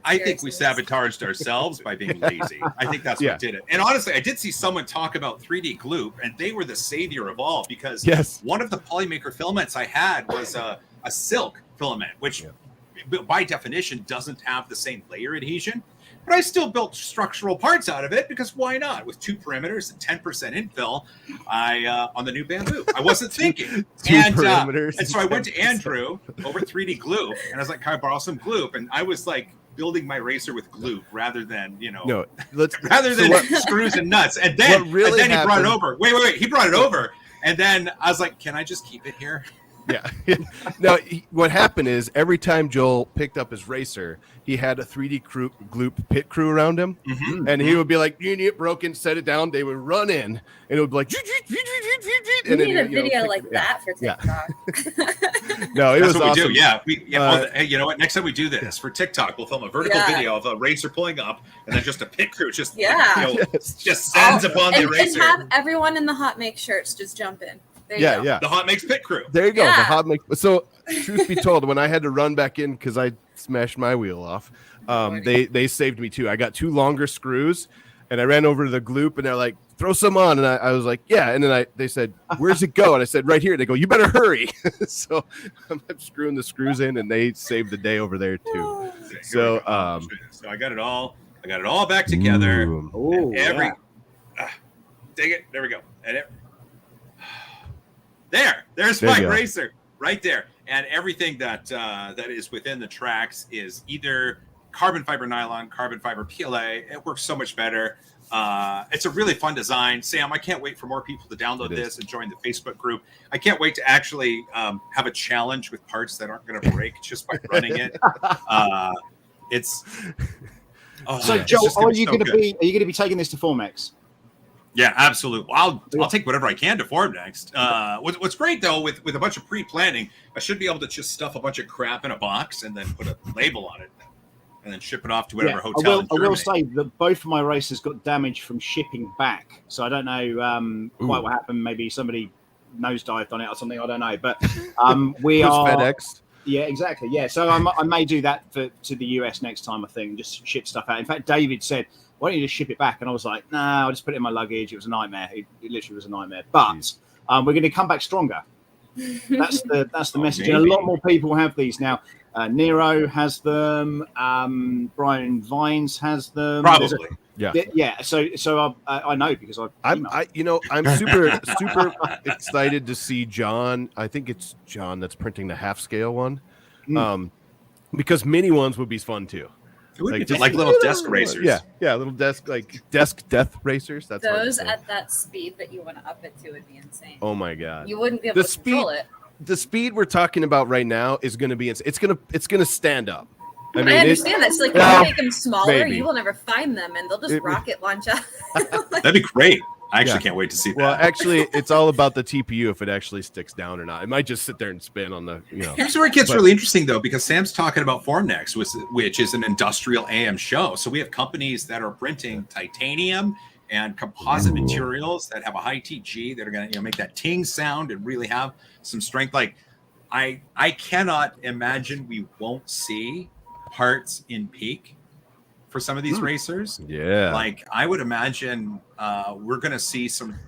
I think we sabotaged ourselves by being lazy. I think that's what did it. And honestly, I did see someone talk about 3D gloop, and they were the savior of all because one of the polymaker filaments I had was a silk filament, which by definition doesn't have the same layer adhesion. But I still built structural parts out of it because why not? With 2 perimeters and 10% infill, on the new bamboo. I wasn't thinking. And so I went to Andrew over at 3D Gloop, and I was like, can I borrow some gloop? And I was like building my racer with gloop rather than screws and nuts. And then, he brought it over. Wait, he brought it over. And then I was like, can I just keep it here? Yeah. Now, what happened is every time Joel picked up his racer, he had a 3D gloop pit crew around him, and he would be like, "You need it broken, set it down." They would run in, and it would be like, "You need a video like that for TikTok." No, it was awesome. We do. Yeah, hey, you know what? Next time we do this for TikTok, we'll film a vertical video of a racer pulling up, and then just a pit crew just sends upon the racer, and have everyone in the HotMakes shirts just jump in. There you go. The HotMakes pit crew. There you go. The HotMakes. So, truth be told, when I had to run back in because I smashed my wheel off, they saved me too. I got 2 longer screws, and I ran over to the gloop, and they're like, throw some on. And I was like, yeah. And then they said, where's it go? And I said, right here. They go, you better hurry. So I'm screwing the screws in, and they saved the day over there too. So I got it all back together. Oh, dig it. There we go. And there's my racer right there. And everything that is within the tracks is either carbon fiber nylon, carbon fiber PLA. It works so much better. It's a really fun design. Sam, I can't wait for more people to download this and join the Facebook group. I can't wait to actually have a challenge with parts that aren't going to break just by running it. So, Joel, are you going to be taking this to Formex? Yeah, absolutely. I'll take whatever I can to Form next. What's great though, with a bunch of pre-planning, I should be able to just stuff a bunch of crap in a box and then put a label on it, and then ship it off to whatever hotel. I will say that both of my racers got damaged from shipping back, so I don't know quite what happened. Maybe somebody nosedived on it or something. I don't know, but we are FedEx. Yeah, exactly. Yeah, so I may do that to the US next time. I think just ship stuff out. In fact, David said, why don't you just ship it back? And I was like, nah, I'll just put it in my luggage. It was a nightmare. It literally was a nightmare. But we're going to come back stronger. That's the message. And a lot more people have these now. Nero has them. Brian Vines has them. Probably. Yeah. So I know because I'm super excited to see John. I think it's John that's printing the half scale one. Because mini ones would be fun too. It would be like little desk racers. Yeah, little desk death racers. That's those at that speed that you want to up it to would be insane. Oh my god, you wouldn't be able to control it. The speed we're talking about right now is going to be it's going to stand up. I understand that. So, like, if you make them smaller, you will never find them, and they'll just rocket launch out. That'd be great. I actually can't wait to see that. Well, actually, it's all about the TPU if it actually sticks down or not. It might just sit there and spin on the. Here's where it gets really interesting, though, because Sam's talking about Formnext, which is an industrial AM show. So we have companies that are printing titanium and composite materials that have a high TG that are going to make that ting sound and really have some strength. Like, I cannot imagine we won't see parts in peak for some of these racers. Yeah. Like, I would imagine we're going to see some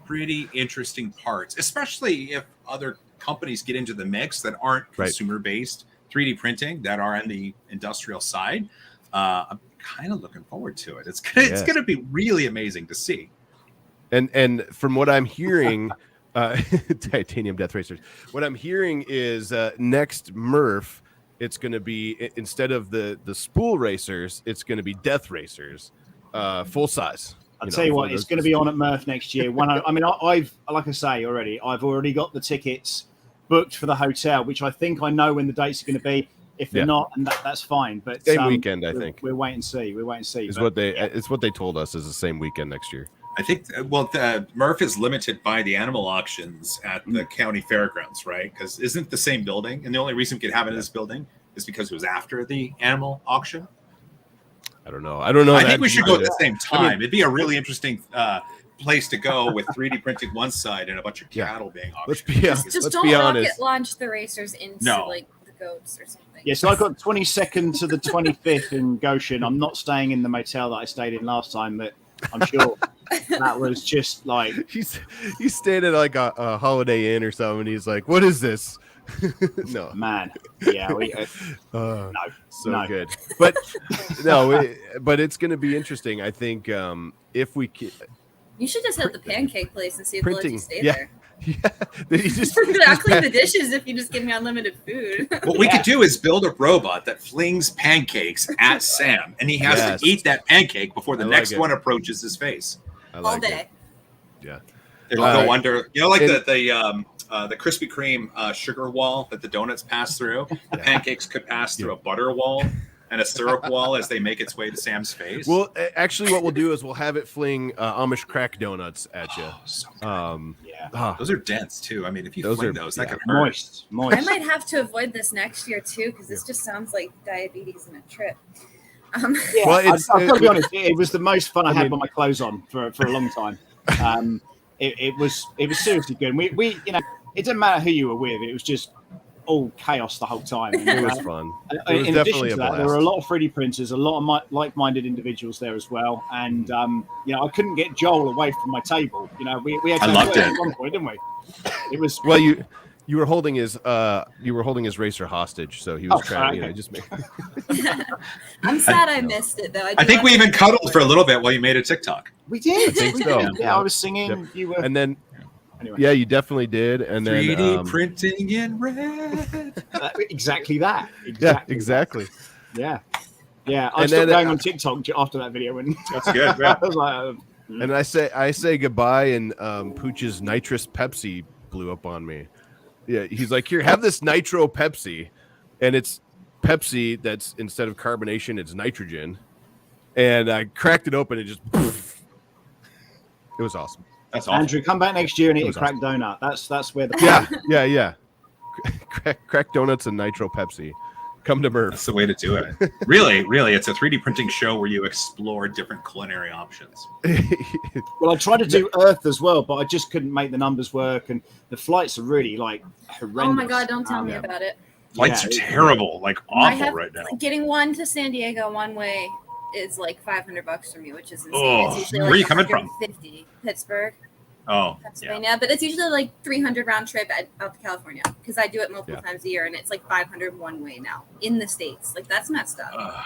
pretty interesting parts, especially if other companies get into the mix that aren't consumer-based 3D printing, that are on the industrial side. I'm kind of looking forward to it. It's gonna be really amazing to see. And from what I'm hearing, titanium death racers. What I'm hearing is next Murph, it's going to be, instead of the spool racers, it's going to be death racers, full size. I'll tell you what, it's going to be on at Murph next year. I mean, I've already got the tickets booked for the hotel, which I think I know when the dates are going to be. If they're not, and that's fine. But same weekend, I think. We'll wait and see. It's what they told us is the same weekend next year. I think, Murph is limited by the animal auctions at the county fairgrounds, right? Because isn't the same building, and the only reason we could have it in this building is because it was after the animal auction. I don't know. I think we should go at the same time. It'd be a really interesting place to go with 3D printing one side and a bunch of cattle being auctioned. Just don't rocket launch the racers into like the goats or something. Yeah, so I got 22nd to the 25th in Goshen. I'm not staying in the motel that I stayed in last time, but I'm sure that was just like he's stayed at like a Holiday Inn or something. And he's like, "What is this?" No, man. Yeah, good. But but it's going to be interesting. I think if we can, you should just have the pancake place and see if they'll let you stay there. Yeah, I'll clean the dishes if you just give me unlimited food. What we could do is build a robot that flings pancakes at Sam, and he has to eat that pancake before the next one approaches his face. All day. Yeah, it'll go under. Like the Krispy Kreme sugar wall that the donuts pass through. The pancakes could pass through a butter wall and a syrup wall as they make its way to Sam's face. Well, actually, what we'll do is we'll have it fling Amish crack donuts at you. Those are dense too. I mean, if you fling those, that could hurt. Moist. I might have to avoid this next year too, because this just sounds like diabetes and a trip. Well, I've got to be honest. It was the most fun I had with my clothes on for a long time. It was seriously good. We it didn't matter who you were with. It was just all chaos the whole time. And, It was fun. It was in definitely addition to a that, blast. there were a lot of 3D printers, a lot of like-minded individuals there as well. And I couldn't get Joel away from my table. We had I to loved at it. one point, didn't we? It was Well, you were holding his racer hostage, so he was trying. okay. Just make. I'm sad I missed it though. I think we even cuddled for a little bit while you made a TikTok. We did. I think We so. did. Yeah, I was singing. Yep. You were. And then, Anyway. yeah, you definitely did. And then 3D printing in red. Exactly that. Yeah, exactly. Yeah. I And stopped then, going on TikTok after that video. When That's good. I was like, And I say goodbye, and Pooch's nitrous Pepsi blew up on me. Yeah, he's like, here, have this nitro Pepsi, and it's Pepsi that's instead of carbonation, it's nitrogen. And I cracked it open, and just poof. It was awesome. That's awesome. Andrew, come back next year and eat a was cracked donut. That's where the Yeah. Crack donuts and nitro Pepsi. Come to Murph. That's the way to do it. Really, it's a 3D printing show where you explore different culinary options. Well, I tried to do Earth as well, but I just couldn't make the numbers work, and the flights are really like horrendous. Oh my god, don't tell me about it. Flights are terrible, like awful right now. Getting one to San Diego one way is like $500 for me, which is insane. Oh, it's usually where are you coming from? 150 Pittsburgh, Oh, yeah. Pennsylvania, but it's usually like 300 round trip out to California because I do it multiple times a year, and it's like 500 one way now in the States. Like that's messed up.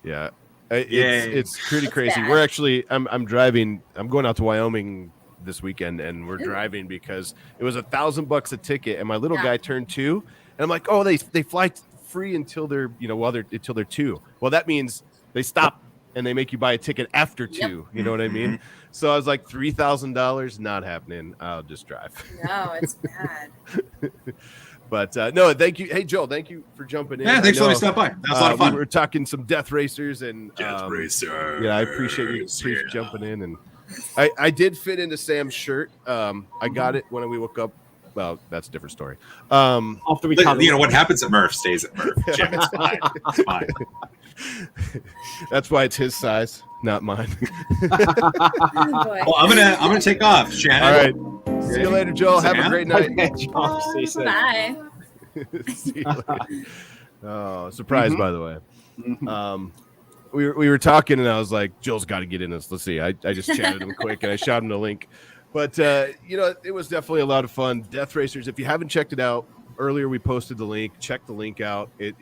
Yeah. It's pretty crazy. bad. We're actually I'm driving. I'm going out to Wyoming this weekend, and we're driving because it was $1,000 a ticket, and my little guy turned 2, and I'm like, oh, they fly free until they're until they're 2. Well, that means they stop and they make you buy a ticket after 2. You know what I mean? So I was like, $3,000, not happening. I'll just drive. No, it's bad. But no, thank you. Hey, Joel, thank you for jumping in. Yeah, thanks for letting me stop by. That was a lot of fun. We were talking some Death Racers and Racers. Yeah, I appreciate you jumping in, and I did fit into Sam's shirt. I got it when we woke up. Well, that's a different story. After we what happens at Murph stays at Murph. Jim, it's fine. It's fine. That's why it's his size, not mine. Oh, boy. Well, I'm gonna take off, Shannon. All right. See you later, Joel. Have a great night. See you soon. Bye. See you later. Oh, surprise, by the way. We were talking, and I was like, Joel's got to get in this. Let's see. I just chatted him quick, and I shot him the link. But, it was definitely a lot of fun. Death Racers, if you haven't checked it out, earlier we posted the link. Check the link out. It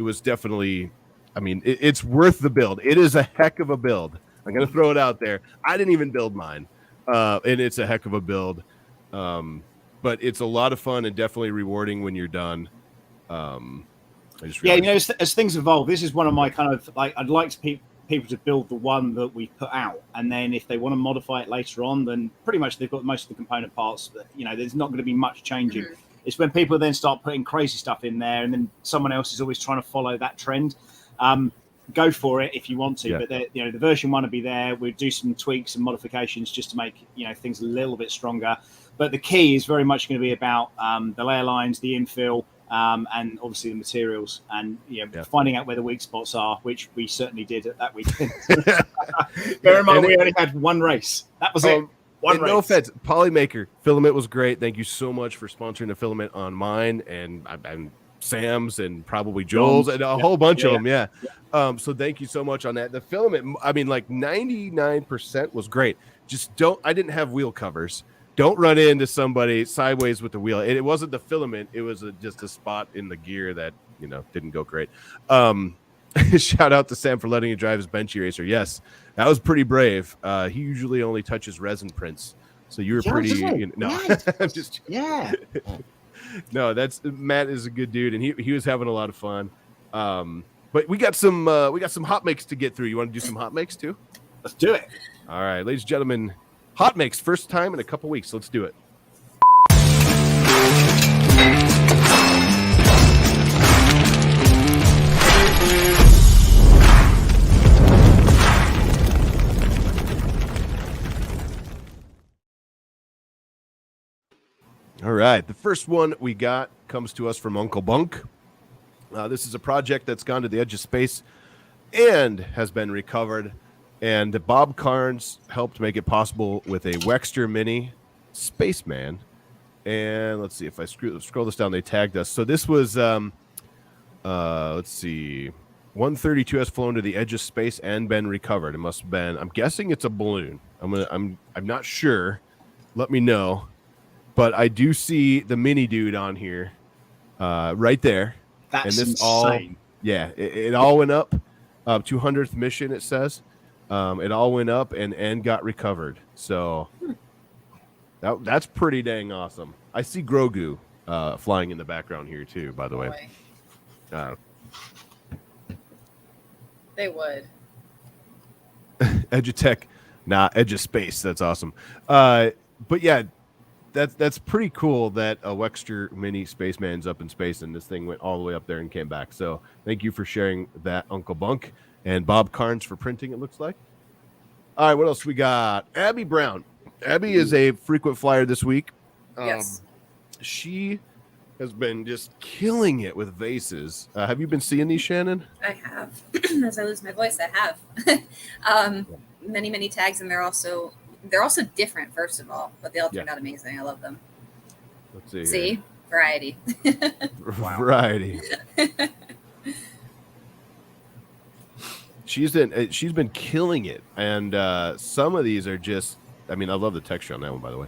was definitely, it's worth the build. It is a heck of a build. I'm going to throw it out there. I didn't even build mine, and it's a heck of a build. But it's a lot of fun and definitely rewarding when you're done. As things evolve, this is one of my kind of like, I'd like people to build the one that we put out, and then if they want to modify it later on, then pretty much they've got most of the component parts. But there's not going to be much changing. It's when people then start putting crazy stuff in there, and then someone else is always trying to follow that trend. Go for it if you want to, but the version 1 will be there. We'll do some tweaks and modifications just to make things a little bit stronger. But the key is very much going to be about the layer lines, the infill, and obviously the materials, and finding out where the weak spots are, which we certainly did at that weekend. Bear in mind, we only had one race. That was it. One race. No offense, Polymaker filament was great. Thank you so much for sponsoring the filament on mine and Sam's and probably Joel's and a whole bunch of them. Yeah. So thank you so much on that. The filament, like 99% was great. Just I didn't have wheel covers. Don't run into somebody sideways with the wheel. It wasn't the filament. It was just a spot in the gear that, didn't go great. Shout out to Sam for letting you drive his Benchy Racer. Yes, that was pretty brave. He usually only touches resin prints. So you were pretty, I'm just, no, Matt is a good dude. And he was having a lot of fun. But we got some HotMakes to get through. You want to do some HotMakes too? Let's do it. All right, ladies and gentlemen, HotMakes, first time in a couple weeks. Let's do it. All right, the first one we got comes to us from Uncle Bunk. This is a project that's gone to the edge of space and has been recovered. And Bob Carnes helped make it possible with a Wexter Mini Spaceman And let's see if I scroll this down. They tagged us. So this was let's see, 132 has flown to the edge of space and been recovered. It must have been. I'm guessing it's a balloon. I'm not sure. Let me know. But I do see the mini dude on here, right there. That's and this insane. It all went up. 200th mission, it says. It all went up and got recovered. So that's pretty dang awesome. I see Grogu flying in the background here too, by the way. They would. Edge of Tech, Edge of Space. That's awesome. But yeah, that's pretty cool that a Wexter mini spaceman's up in space and this thing went all the way up there and came back. So thank you for sharing that, Uncle Bunk, and Bob Carnes for printing, it looks like. All right, what else we got? Abby Brown. Abby is a frequent flyer this week. Yes. She has been just killing it with vases. Have you been seeing these, Shannon? I have. As I lose my voice, I have. Many tags, and they're also different, first of all, but they all turned out amazing. I love them. Let's see. Variety. Variety. She's been killing it, and some of these are just. I mean, I love the texture on that one, by the way.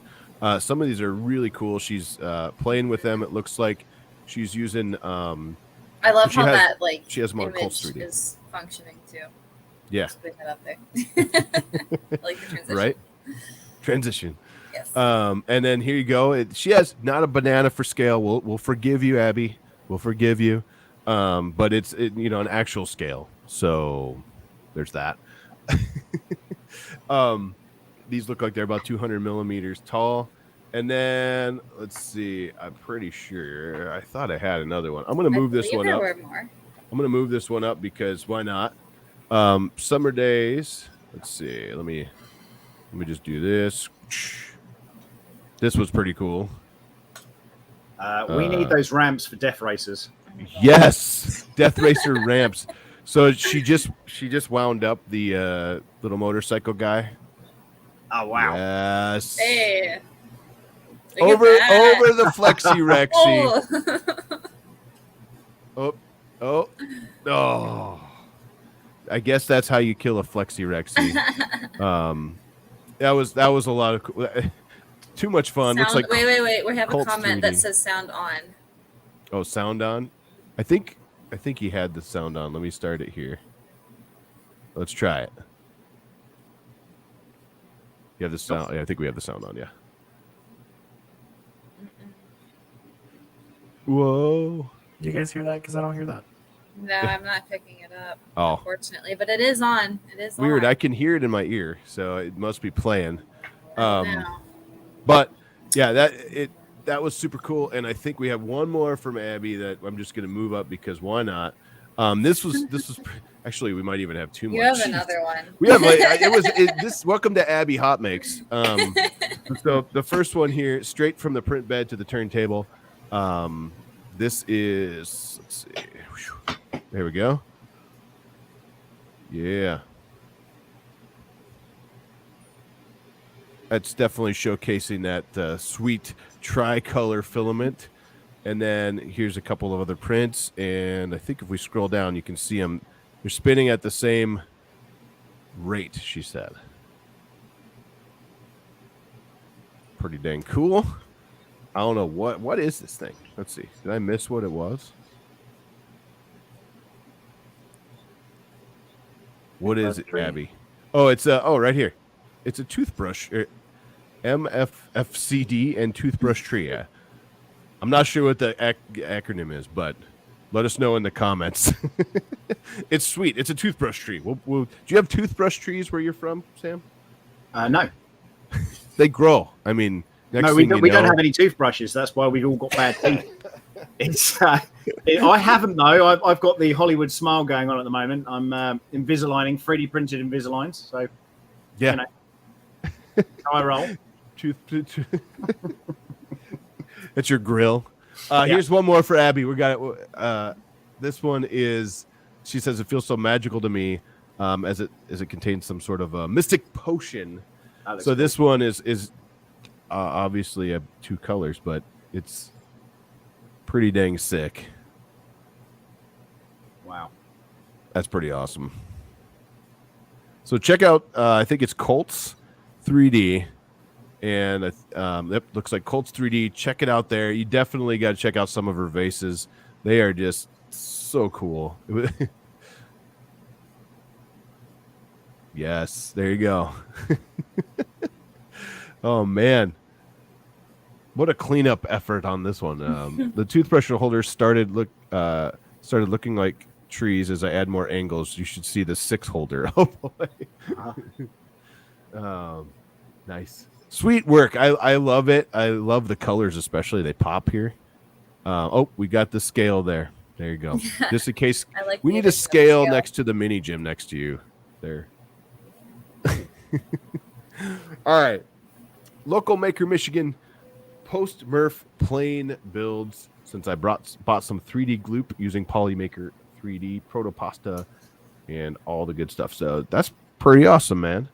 Some of these are really cool. She's playing with them. It looks like she's using. I love how that she has more image 3D. Is functioning too. Yeah. Just putting that up there. I like the transition. Right. Transition. Yes. And then here you go. She has not a banana for scale. We'll forgive you, Abby. We'll forgive you. But it's an actual scale. So there's that. These look like they're about 200 millimeters tall. And then let's see. I'm pretty sure. I thought I had another one. I'm going to move this one up. Were more. I'm going to move this one up because why not? Summer days. Let's see. Let me just do this. This was pretty cool. We need those ramps for death racers. Yes, death racer ramps. So she just wound up the little motorcycle guy. Oh wow! Yes. Hey. Over the Flexi Rexy. Oh. I guess that's how you kill a Flexi Rexy. That was a lot of too much fun. Looks like wait. We have a comment 3D. that says sound on. Oh, sound on. I think he had the sound on. Let me start it here. Let's try it. You have the sound. Yeah, I think we have the sound on. Yeah. Whoa. Do you guys hear that? Because I don't hear that. No, I'm not picking it up. Oh. Unfortunately, but it is on. It is weird. on. I can hear it in my ear, so it must be playing. No. But yeah, that was super cool, and I think we have one more from Abby that I'm just going to move up because why not? This was actually we might even have two more. You have another one. We have this. Welcome to Abby HotMakes. So the first one here, straight from the print bed to the turntable. This is. Let's see. There we go. Yeah. That's definitely showcasing that sweet tricolor filament. And then here's a couple of other prints. And I think if we scroll down, you can see them. They're spinning at the same rate, she said. Pretty dang cool. I don't know. What is this thing? Let's see. Did I miss what it was? What is it, Abby? Oh, it's right here. It's a toothbrush, MFFCD and toothbrush tree. Yeah. I'm not sure what the acronym is, but let us know in the comments. It's sweet. It's a toothbrush tree. Do you have toothbrush trees where you're from, Sam? No. They grow. I mean, we don't have any toothbrushes. That's why we've all got bad teeth. It's I haven't though. I've got the Hollywood smile going on at the moment. I'm Invisaligning, 3D printed Invisaligns. So yeah, I roll. That's your grill. Here's one more for Abby. We got it. This one is. She says it feels so magical to me, as it contains some sort of a mystic potion. So this one is obviously 2 colors, but it's pretty dang sick. Wow. That's pretty awesome. So check out, I think it's Colts 3D. And it looks like Colts 3D. Check it out there. You definitely got to check out some of her vases. They are just so cool. Yes, there you go. Oh, man. What a cleanup effort on this one. The toothbrush holder started looking like trees as I add more angles. You should see the 6 holder. Oh, boy. Nice. Sweet work. I love it. I love the colors, especially. They pop here. We got the scale there. There you go. Just in case we need a scale next to the mini gym next to you. There. All right. Local maker Michigan Post Murph plain builds. Since I bought some 3D gloop using Polymaker 3D Protopasta and all the good stuff. So that's pretty awesome, man.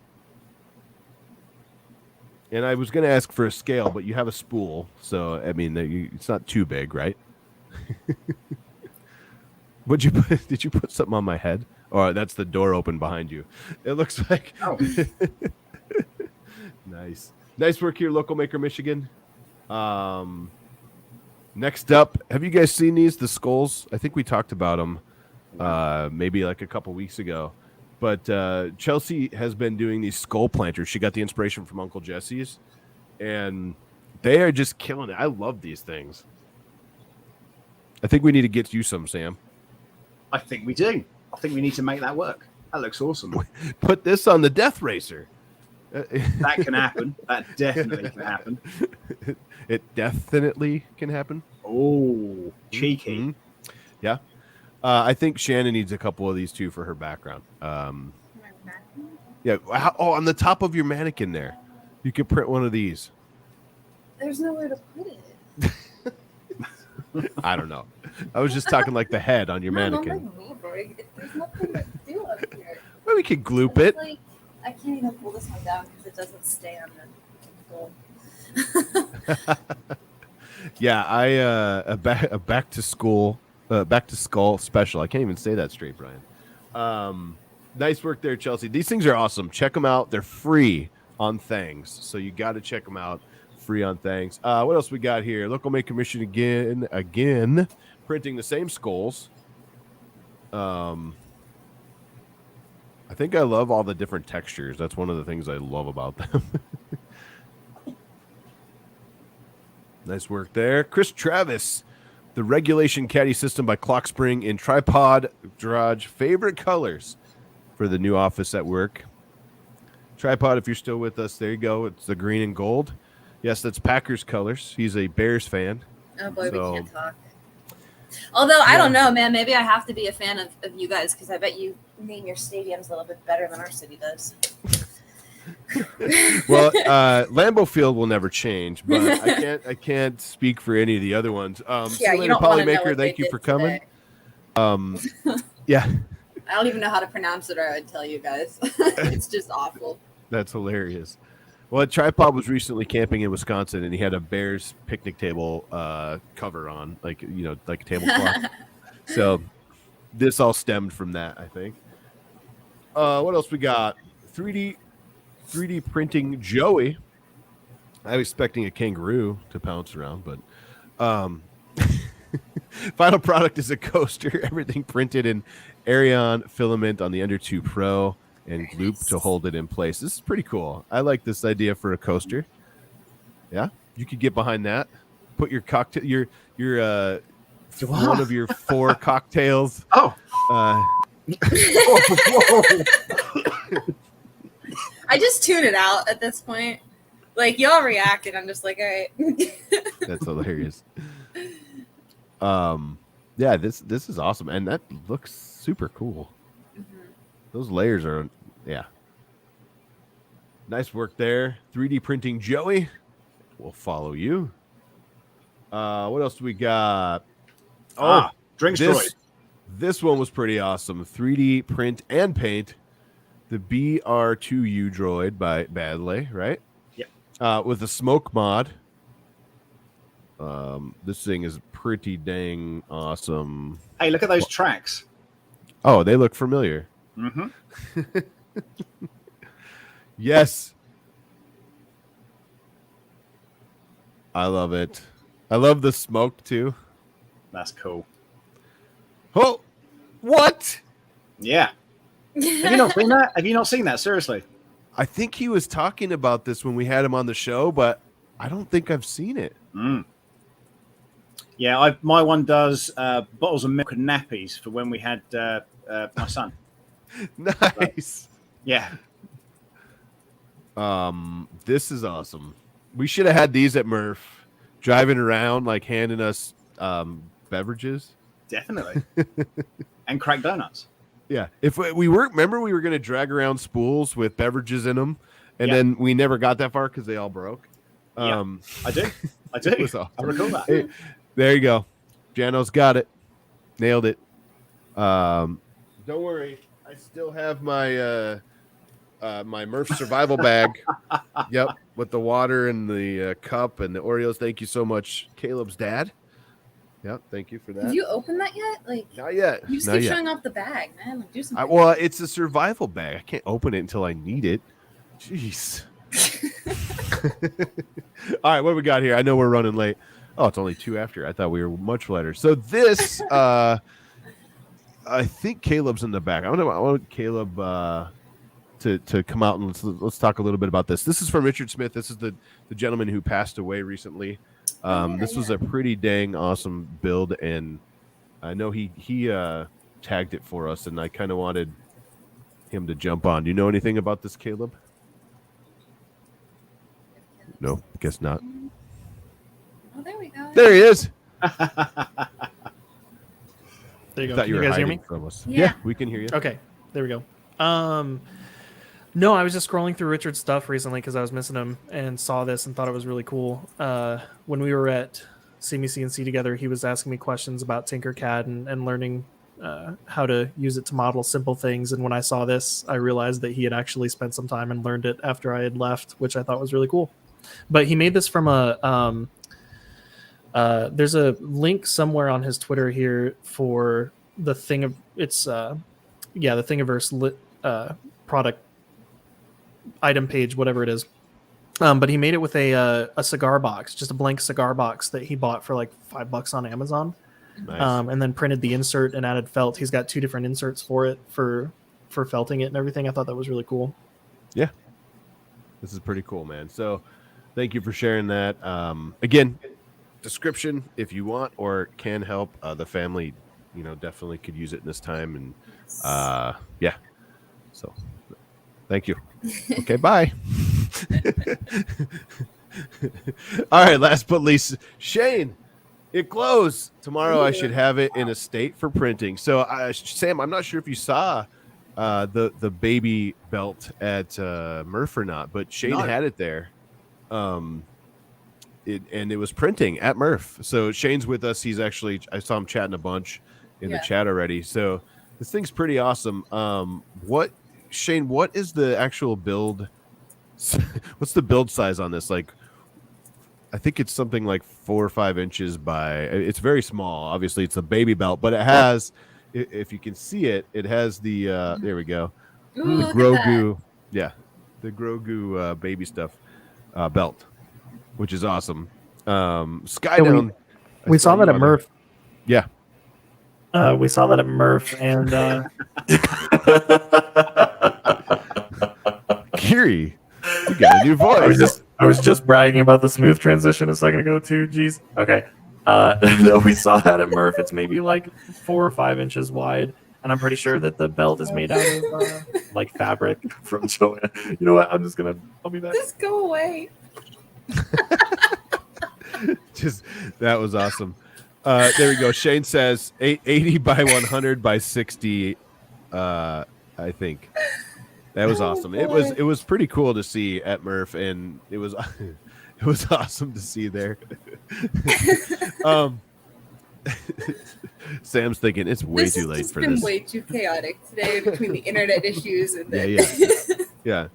And I was going to ask for a scale, but you have a spool. So, I mean, it's not too big, right? Did you put something on my head? Oh, that's the door open behind you. It looks like. Oh. Nice. Nice work here, Local Maker Michigan. Next up, have you guys seen these? The skulls? I think we talked about them maybe like a couple weeks ago. But Chelsea has been doing these skull planters. She got the inspiration from Uncle Jesse's, and they are just killing it. I love these things. I think we need to get you some, Sam. I think we do. I think we need to make that work. That looks awesome. Put this on the Death Racer. That can happen. That definitely can happen. It definitely can happen. Oh, cheeky. Mm-hmm. Yeah. I think Shannon needs a couple of these too for her background. Yeah. On the top of your mannequin there, you could print one of these. There's nowhere to put it. I don't know. I was just talking like the head on your mannequin. Don't make me, bro. There's nothing to do up here. Well, we could gloop it. Like, I can't even pull this one down because it doesn't stay on the goal. Yeah, a back to skull special. I can't even say that straight, Brian. Nice work there, Chelsea. These things are awesome. Check them out. They're free on Thangs, so you got to check them out. Free on Thangs. What else we got here? Local Maker Mission again, printing the same skulls. I think I love all the different textures. That's one of the things I love about them. Nice work there. Chris Travis, the regulation caddy system by Clock Spring in tripod garage. Favorite colors for the new office at work. Tripod, if you're still with us, there you go. It's the green and gold. Yes, that's Packers colors. He's a Bears fan. Oh, boy, we can't talk. Although, I don't know, man. Maybe I have to be a fan of you guys because I bet you name your stadiums a little bit better than our city does. Well, Lambeau Field will never change, but I can't speak for any of the other ones. Yeah, you don't Polymaker, thank you for coming. Yeah. I don't even know how to pronounce it, or I would tell you guys. It's just awful. That's hilarious. Well, Tripod was recently camping in Wisconsin, and he had a Bears picnic table cover on, like a tablecloth. So this all stemmed from that, I think. What else we got? 3D printing Joey. I was expecting a kangaroo to pounce around, but final product is a coaster. Everything printed in Arion filament on the Under 2 Pro. And gloop to hold it in place. This is pretty cool. I like this idea for a coaster. Yeah, you could get behind that. Put your cocktail, your one of your 4 cocktails. Oh, I just tune it out at this point. Like y'all react, and I'm just like, all right. That's hilarious. Yeah, this is awesome, and that looks super cool. Those layers are, yeah. Nice work there. 3D printing Joey. We'll follow you. What else do we got? Drinks droid. This one was pretty awesome. 3D print and paint. The BR2U droid by Badley, right? Yep. with a smoke mod. This thing is pretty dang awesome. Hey, look at those tracks. Oh, they look familiar. Mm-hmm. Yes. I love it. I love the smoke too. That's cool. Oh, what? Yeah. Have you not seen that? Have you not seen that? Seriously. I think he was talking about this when we had him on the show, but I don't think I've seen it. Mm. Yeah, my one does bottles of milk and nappies for when we had my son. Nice. Yeah. This is awesome. We should have had these at Murph, driving around like handing us beverages. Definitely. And crack donuts. Yeah. If we were, remember we were going to drag around spools with beverages in them, and then we never got that far because they all broke. I do. It was awesome. I recall that. Hey, there you go. Jano's got it. Nailed it. Don't worry. I still have my my Murph survival bag. Yep. With the water and the cup and the Oreos. Thank you so much, Caleb's dad. Yep. Thank you for that. Have you opened that yet? Like, not yet. You just keep showing off the bag, man. Like, do something. Well, it's a survival bag. I can't open it until I need it. Jeez. All right, what we got here? I know we're running late. Oh, it's only 2 after. I thought we were much later. So this, I think Caleb's in the back. I want Caleb to come out and let's talk a little bit about this. This is from Richard Smith. This is the gentleman who passed away recently. This was a pretty dang awesome build, and I know he tagged it for us, and I kind of wanted him to jump on. Do you know anything about this, Caleb? No, guess not. Oh, there we go. There he is. There you go. Thought Can you were guys hear hiding me? from us. Yeah. We can hear you. Okay, there we go. No, I was just scrolling through Richard's stuff recently because I was missing him and saw this and thought it was really cool. When we were at CMCNC together, he was asking me questions about Tinkercad and learning how to use it to model simple things. And when I saw this, I realized that he had actually spent some time and learned it after I had left, which I thought was really cool. But he made this from a there's a link somewhere on his Twitter here for the thing of it's the Thingiverse product item page, whatever it is. But he made it with a cigar box, just a blank cigar box that he bought for like $5 on Amazon. Nice. And then printed the insert and added felt. He's got 2 different inserts for it for felting it and everything. I thought that was really cool. Yeah, this is pretty cool, man. So thank you for sharing that. Again, description if you want or can help the family, definitely could use it in this time. And yeah, so thank you. Okay, bye. All right, last but least, Shane, it glows. Tomorrow I should have it in a state for printing. So Sam, I'm not sure if you saw the baby belt at Murph or not, but Shane had it there. And it was printing at Murph. So Shane's with us. He's actually, I saw him chatting a bunch in the chat already. So this thing's pretty awesome. Shane, what is the actual build? What's the build size on this? Like, I think it's something like 4 or 5 inches by, it's very small. Obviously it's a baby belt, but it has, if you can see it, it has the, there we go. Ooh, the Grogu. Yeah. The Grogu baby stuff belt, which is awesome. Skydown. We saw that at Murph. Yeah. We saw that at Murph and Kiri, you got a new voice. I was just bragging about the smooth transition a second ago too. Jeez. Okay. No, we saw that at Murph. It's maybe like 4 or 5 inches wide, and I'm pretty sure that the belt is made out of like fabric from Joanne. You know what? I'll be back. Just go away. That was awesome. There we go. Shane says 80 by 100 by 60. I think that was awesome. It was pretty cool to see at Murph, and it was awesome to see there. Sam's thinking it's way too late for this. It's been way too chaotic today between the internet issues and yeah.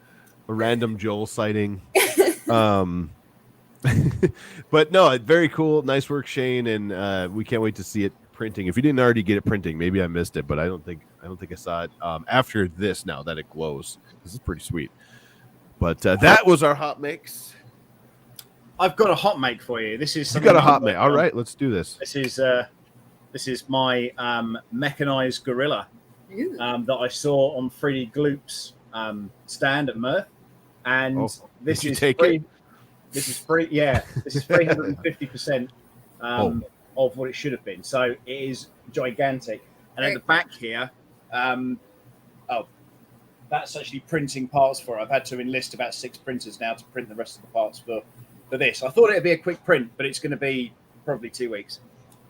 A random Joel sighting. But no, very cool. Nice work, Shane, and we can't wait to see it printing. If you didn't already get it printing, maybe I missed it, but I don't think I saw it after this. Now that it glows, this is pretty sweet. But that was our hot mix. I've got a hot make for you. This is you got a hot make. All right, let's do this. This is my mechanized gorilla that I saw on 3D Gloop's stand at Mirth, and this is free. This is free. Yeah, this is 350% of what it should have been. So it is gigantic. And at the back here, that's actually printing parts for it. I've had to enlist about 6 printers now to print the rest of the parts for this. I thought it'd be a quick print, but it's going to be probably 2 weeks.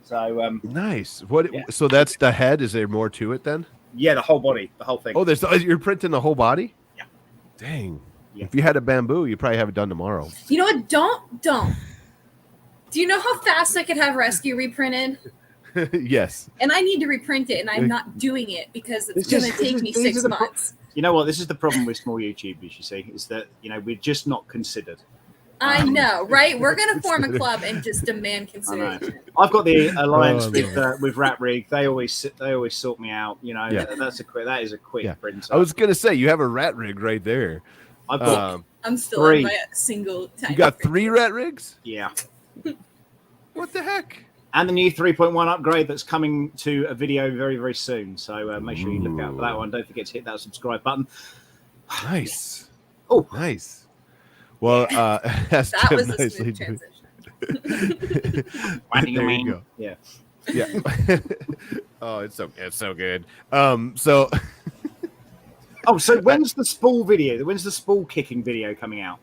So nice. What? Yeah. So that's the head. Is there more to it then? Yeah, the whole body, the whole thing. Oh, you're printing the whole body? Yeah. Dang. Yeah. If you had a bamboo, you'd probably have it done tomorrow. You know what? Don't. Do you know how fast I could have Rescue reprinted? Yes. And I need to reprint it, and I'm not doing it because it's going to take me 6 months. You know what? This is the problem with small YouTubers, you see, is that, we're just not considered. I know, right? We're going to form a club and just demand consideration. I've got the alliance with Rat Rig. They always sort me out. That is a quick print. I was going to say, you have a Rat Rig right there. I've got I'm still 3. in my single tiny. You got 3 Rat Rigs? Yeah. What the heck? And the new 3.1 upgrade that's coming to a video very, very soon. So make sure you look out for that one. Don't forget to hit that subscribe button. Nice. Oh, nice. Well, that was a smooth transition. There you go. Yeah. Oh, it's so good. So when's the spool video? When's the spool kicking video coming out?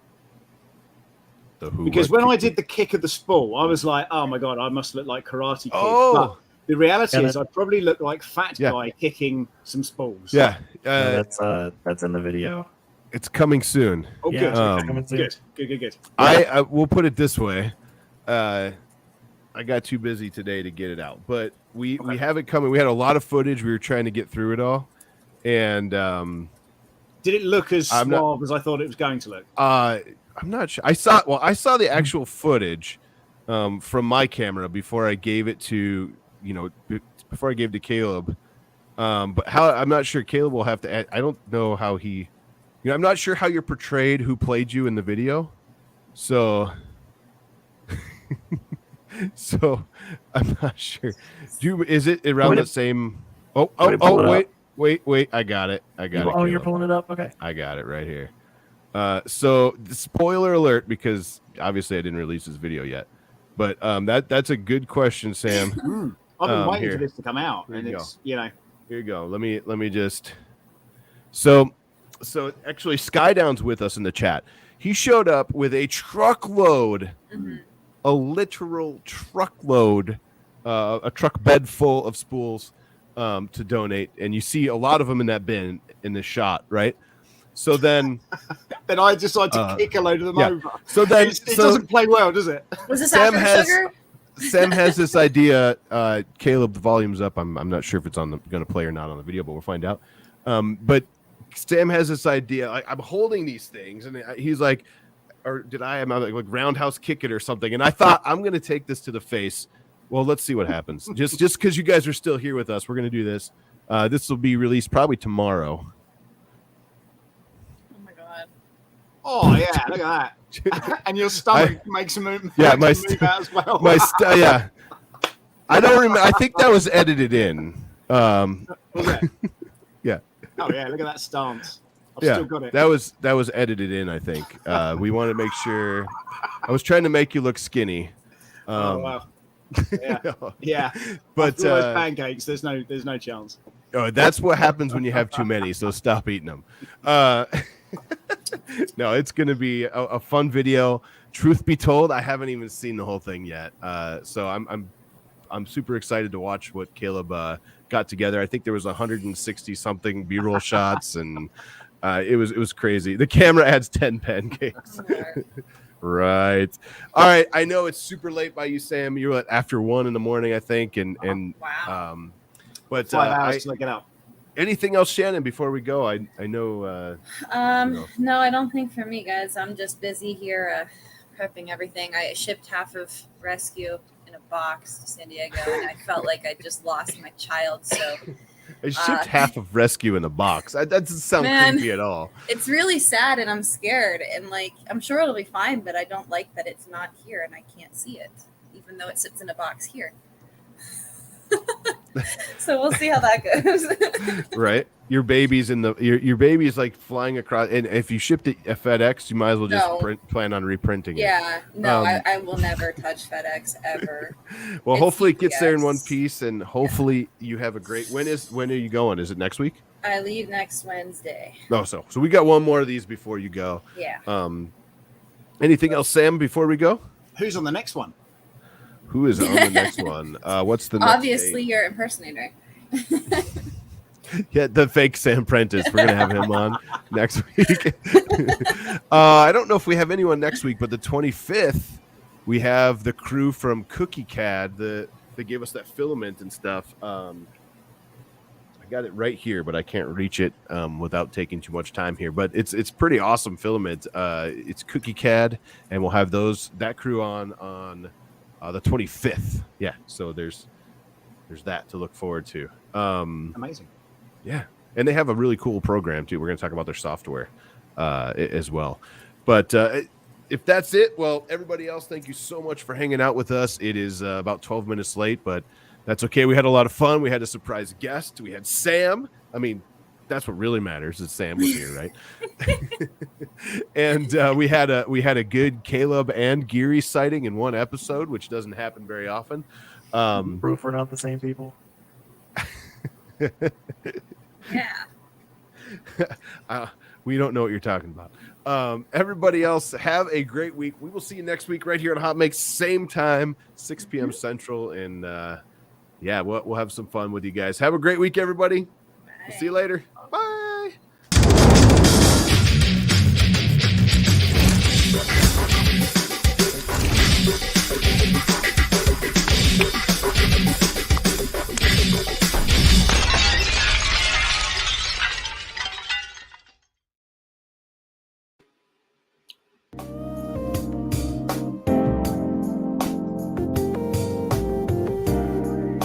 Because when I did the kick of the spool, I was like, "Oh my god, I must look like Karate Kid." But the reality is, I probably look like Fat Guy kicking some spools. Yeah, that's in the video. It's coming soon. Oh, good. Coming soon. Good. I will put it this way. I got too busy today to get it out, but we have it coming. We had a lot of footage. We were trying to get through it all, and did it look as suave as I thought it was going to look? I'm not sure. I saw the actual footage from my camera before I gave it to Caleb. But I'm not sure. Caleb will have to add, I don't know how he. I'm not sure how you're portrayed, who played you in the video. So I'm not sure. Is it around the same? Oh, wait. I got it. Oh, Caleb. You're pulling it up? Okay. I got it right here. So spoiler alert, because obviously I didn't release this video yet, but that's a good question, Sam. I've been waiting for this to come out, and it's here you go. Let me just so actually Skydown's with us in the chat. He showed up with a truckload, a literal truckload, a truck bed full of spools to donate, and you see a lot of them in that bin in this shot, right? So then I decide to kick a load of them over. So then it doesn't play well, does it? Was this after sugar? Sam has this idea. Caleb, the volume's up. I'm not sure if it's going to play or not on the video, but we'll find out. But Sam has this idea. I'm holding these things, and he's like, or did I? I'm like roundhouse kick it or something. And I thought, I'm going to take this to the face. Well, let's see what happens. Just because you guys are still here with us, we're going to do this. This will be released probably tomorrow. Oh yeah, look at that! And your stomach makes a move. Yeah, my as well. Yeah. I don't remember. I think that was edited in. Was it? Yeah. Oh yeah, look at that stance. I've still got it. That was edited in. I think we want to make sure. I was trying to make you look skinny. Oh wow. Yeah. But those pancakes, there's no chance. Oh, that's what happens when you have too many. So stop eating them. No, it's going to be a fun video. Truth be told, I haven't even seen the whole thing yet. So I'm super excited to watch what Caleb got together. I think there was 160 something B-roll shots, and it was crazy. The camera adds 10 pancakes. Right. All right. I know it's super late by you, Sam. You're after 1 a.m, I think, and wow. But 5 hours to look it up. Anything else, Shannon, before we go? I know. No, I don't think for me, guys. I'm just busy here prepping everything. I shipped half of Rescue in a box to San Diego, and I felt like I just lost my child. So I shipped half of Rescue in a box. That doesn't sound creepy at all. It's really sad, and I'm scared. And like, I'm sure it'll be fine, but I don't like that it's not here and I can't see it, even though it sits in a box here. So we'll see how that goes. Right, your baby's in the your baby's like flying across, and if you shipped it at FedEx, you might as well just plan on reprinting it. Yeah, no, I will never touch FedEx ever. Well, hopefully it gets there in one piece, and hopefully you have a great. When are you going? Is it next week? I leave next Wednesday. Oh, so we got one more of these before you go. Yeah. Anything else, Sam? Before we go, who's on the next one? Who is on the next one? What's the next obviously date? Your impersonator. Yeah, the fake Sam Prentice. We're gonna have him on next week. I don't know if we have anyone next week, but the 25th we have the crew from Cookie CAD. They gave us that filament and stuff. I got it right here, but I can't reach it without taking too much time here. But it's pretty awesome filament. It's Cookie CAD, and we'll have that crew on the 25th. Yeah, so there's that to look forward to. Amazing. Yeah, and they have a really cool program too. We're going to talk about their software as well. But if that's it, well, everybody else, thank you so much for hanging out with us. It is about 12 minutes late, but that's okay. We had a lot of fun. We had a surprise guest. We had Sam. I mean, that's what really matters is Sam was here, right? And we had a good Caleb and Geary sighting in one episode, which doesn't happen very often. Proof we're not the same people. Yeah. We don't know what you're talking about. Everybody else, have a great week. We will see you next week right here on HotMakes, same time, 6 p.m. Central. And we'll have some fun with you guys. Have a great week, everybody. Bye. We'll see you later. Bye.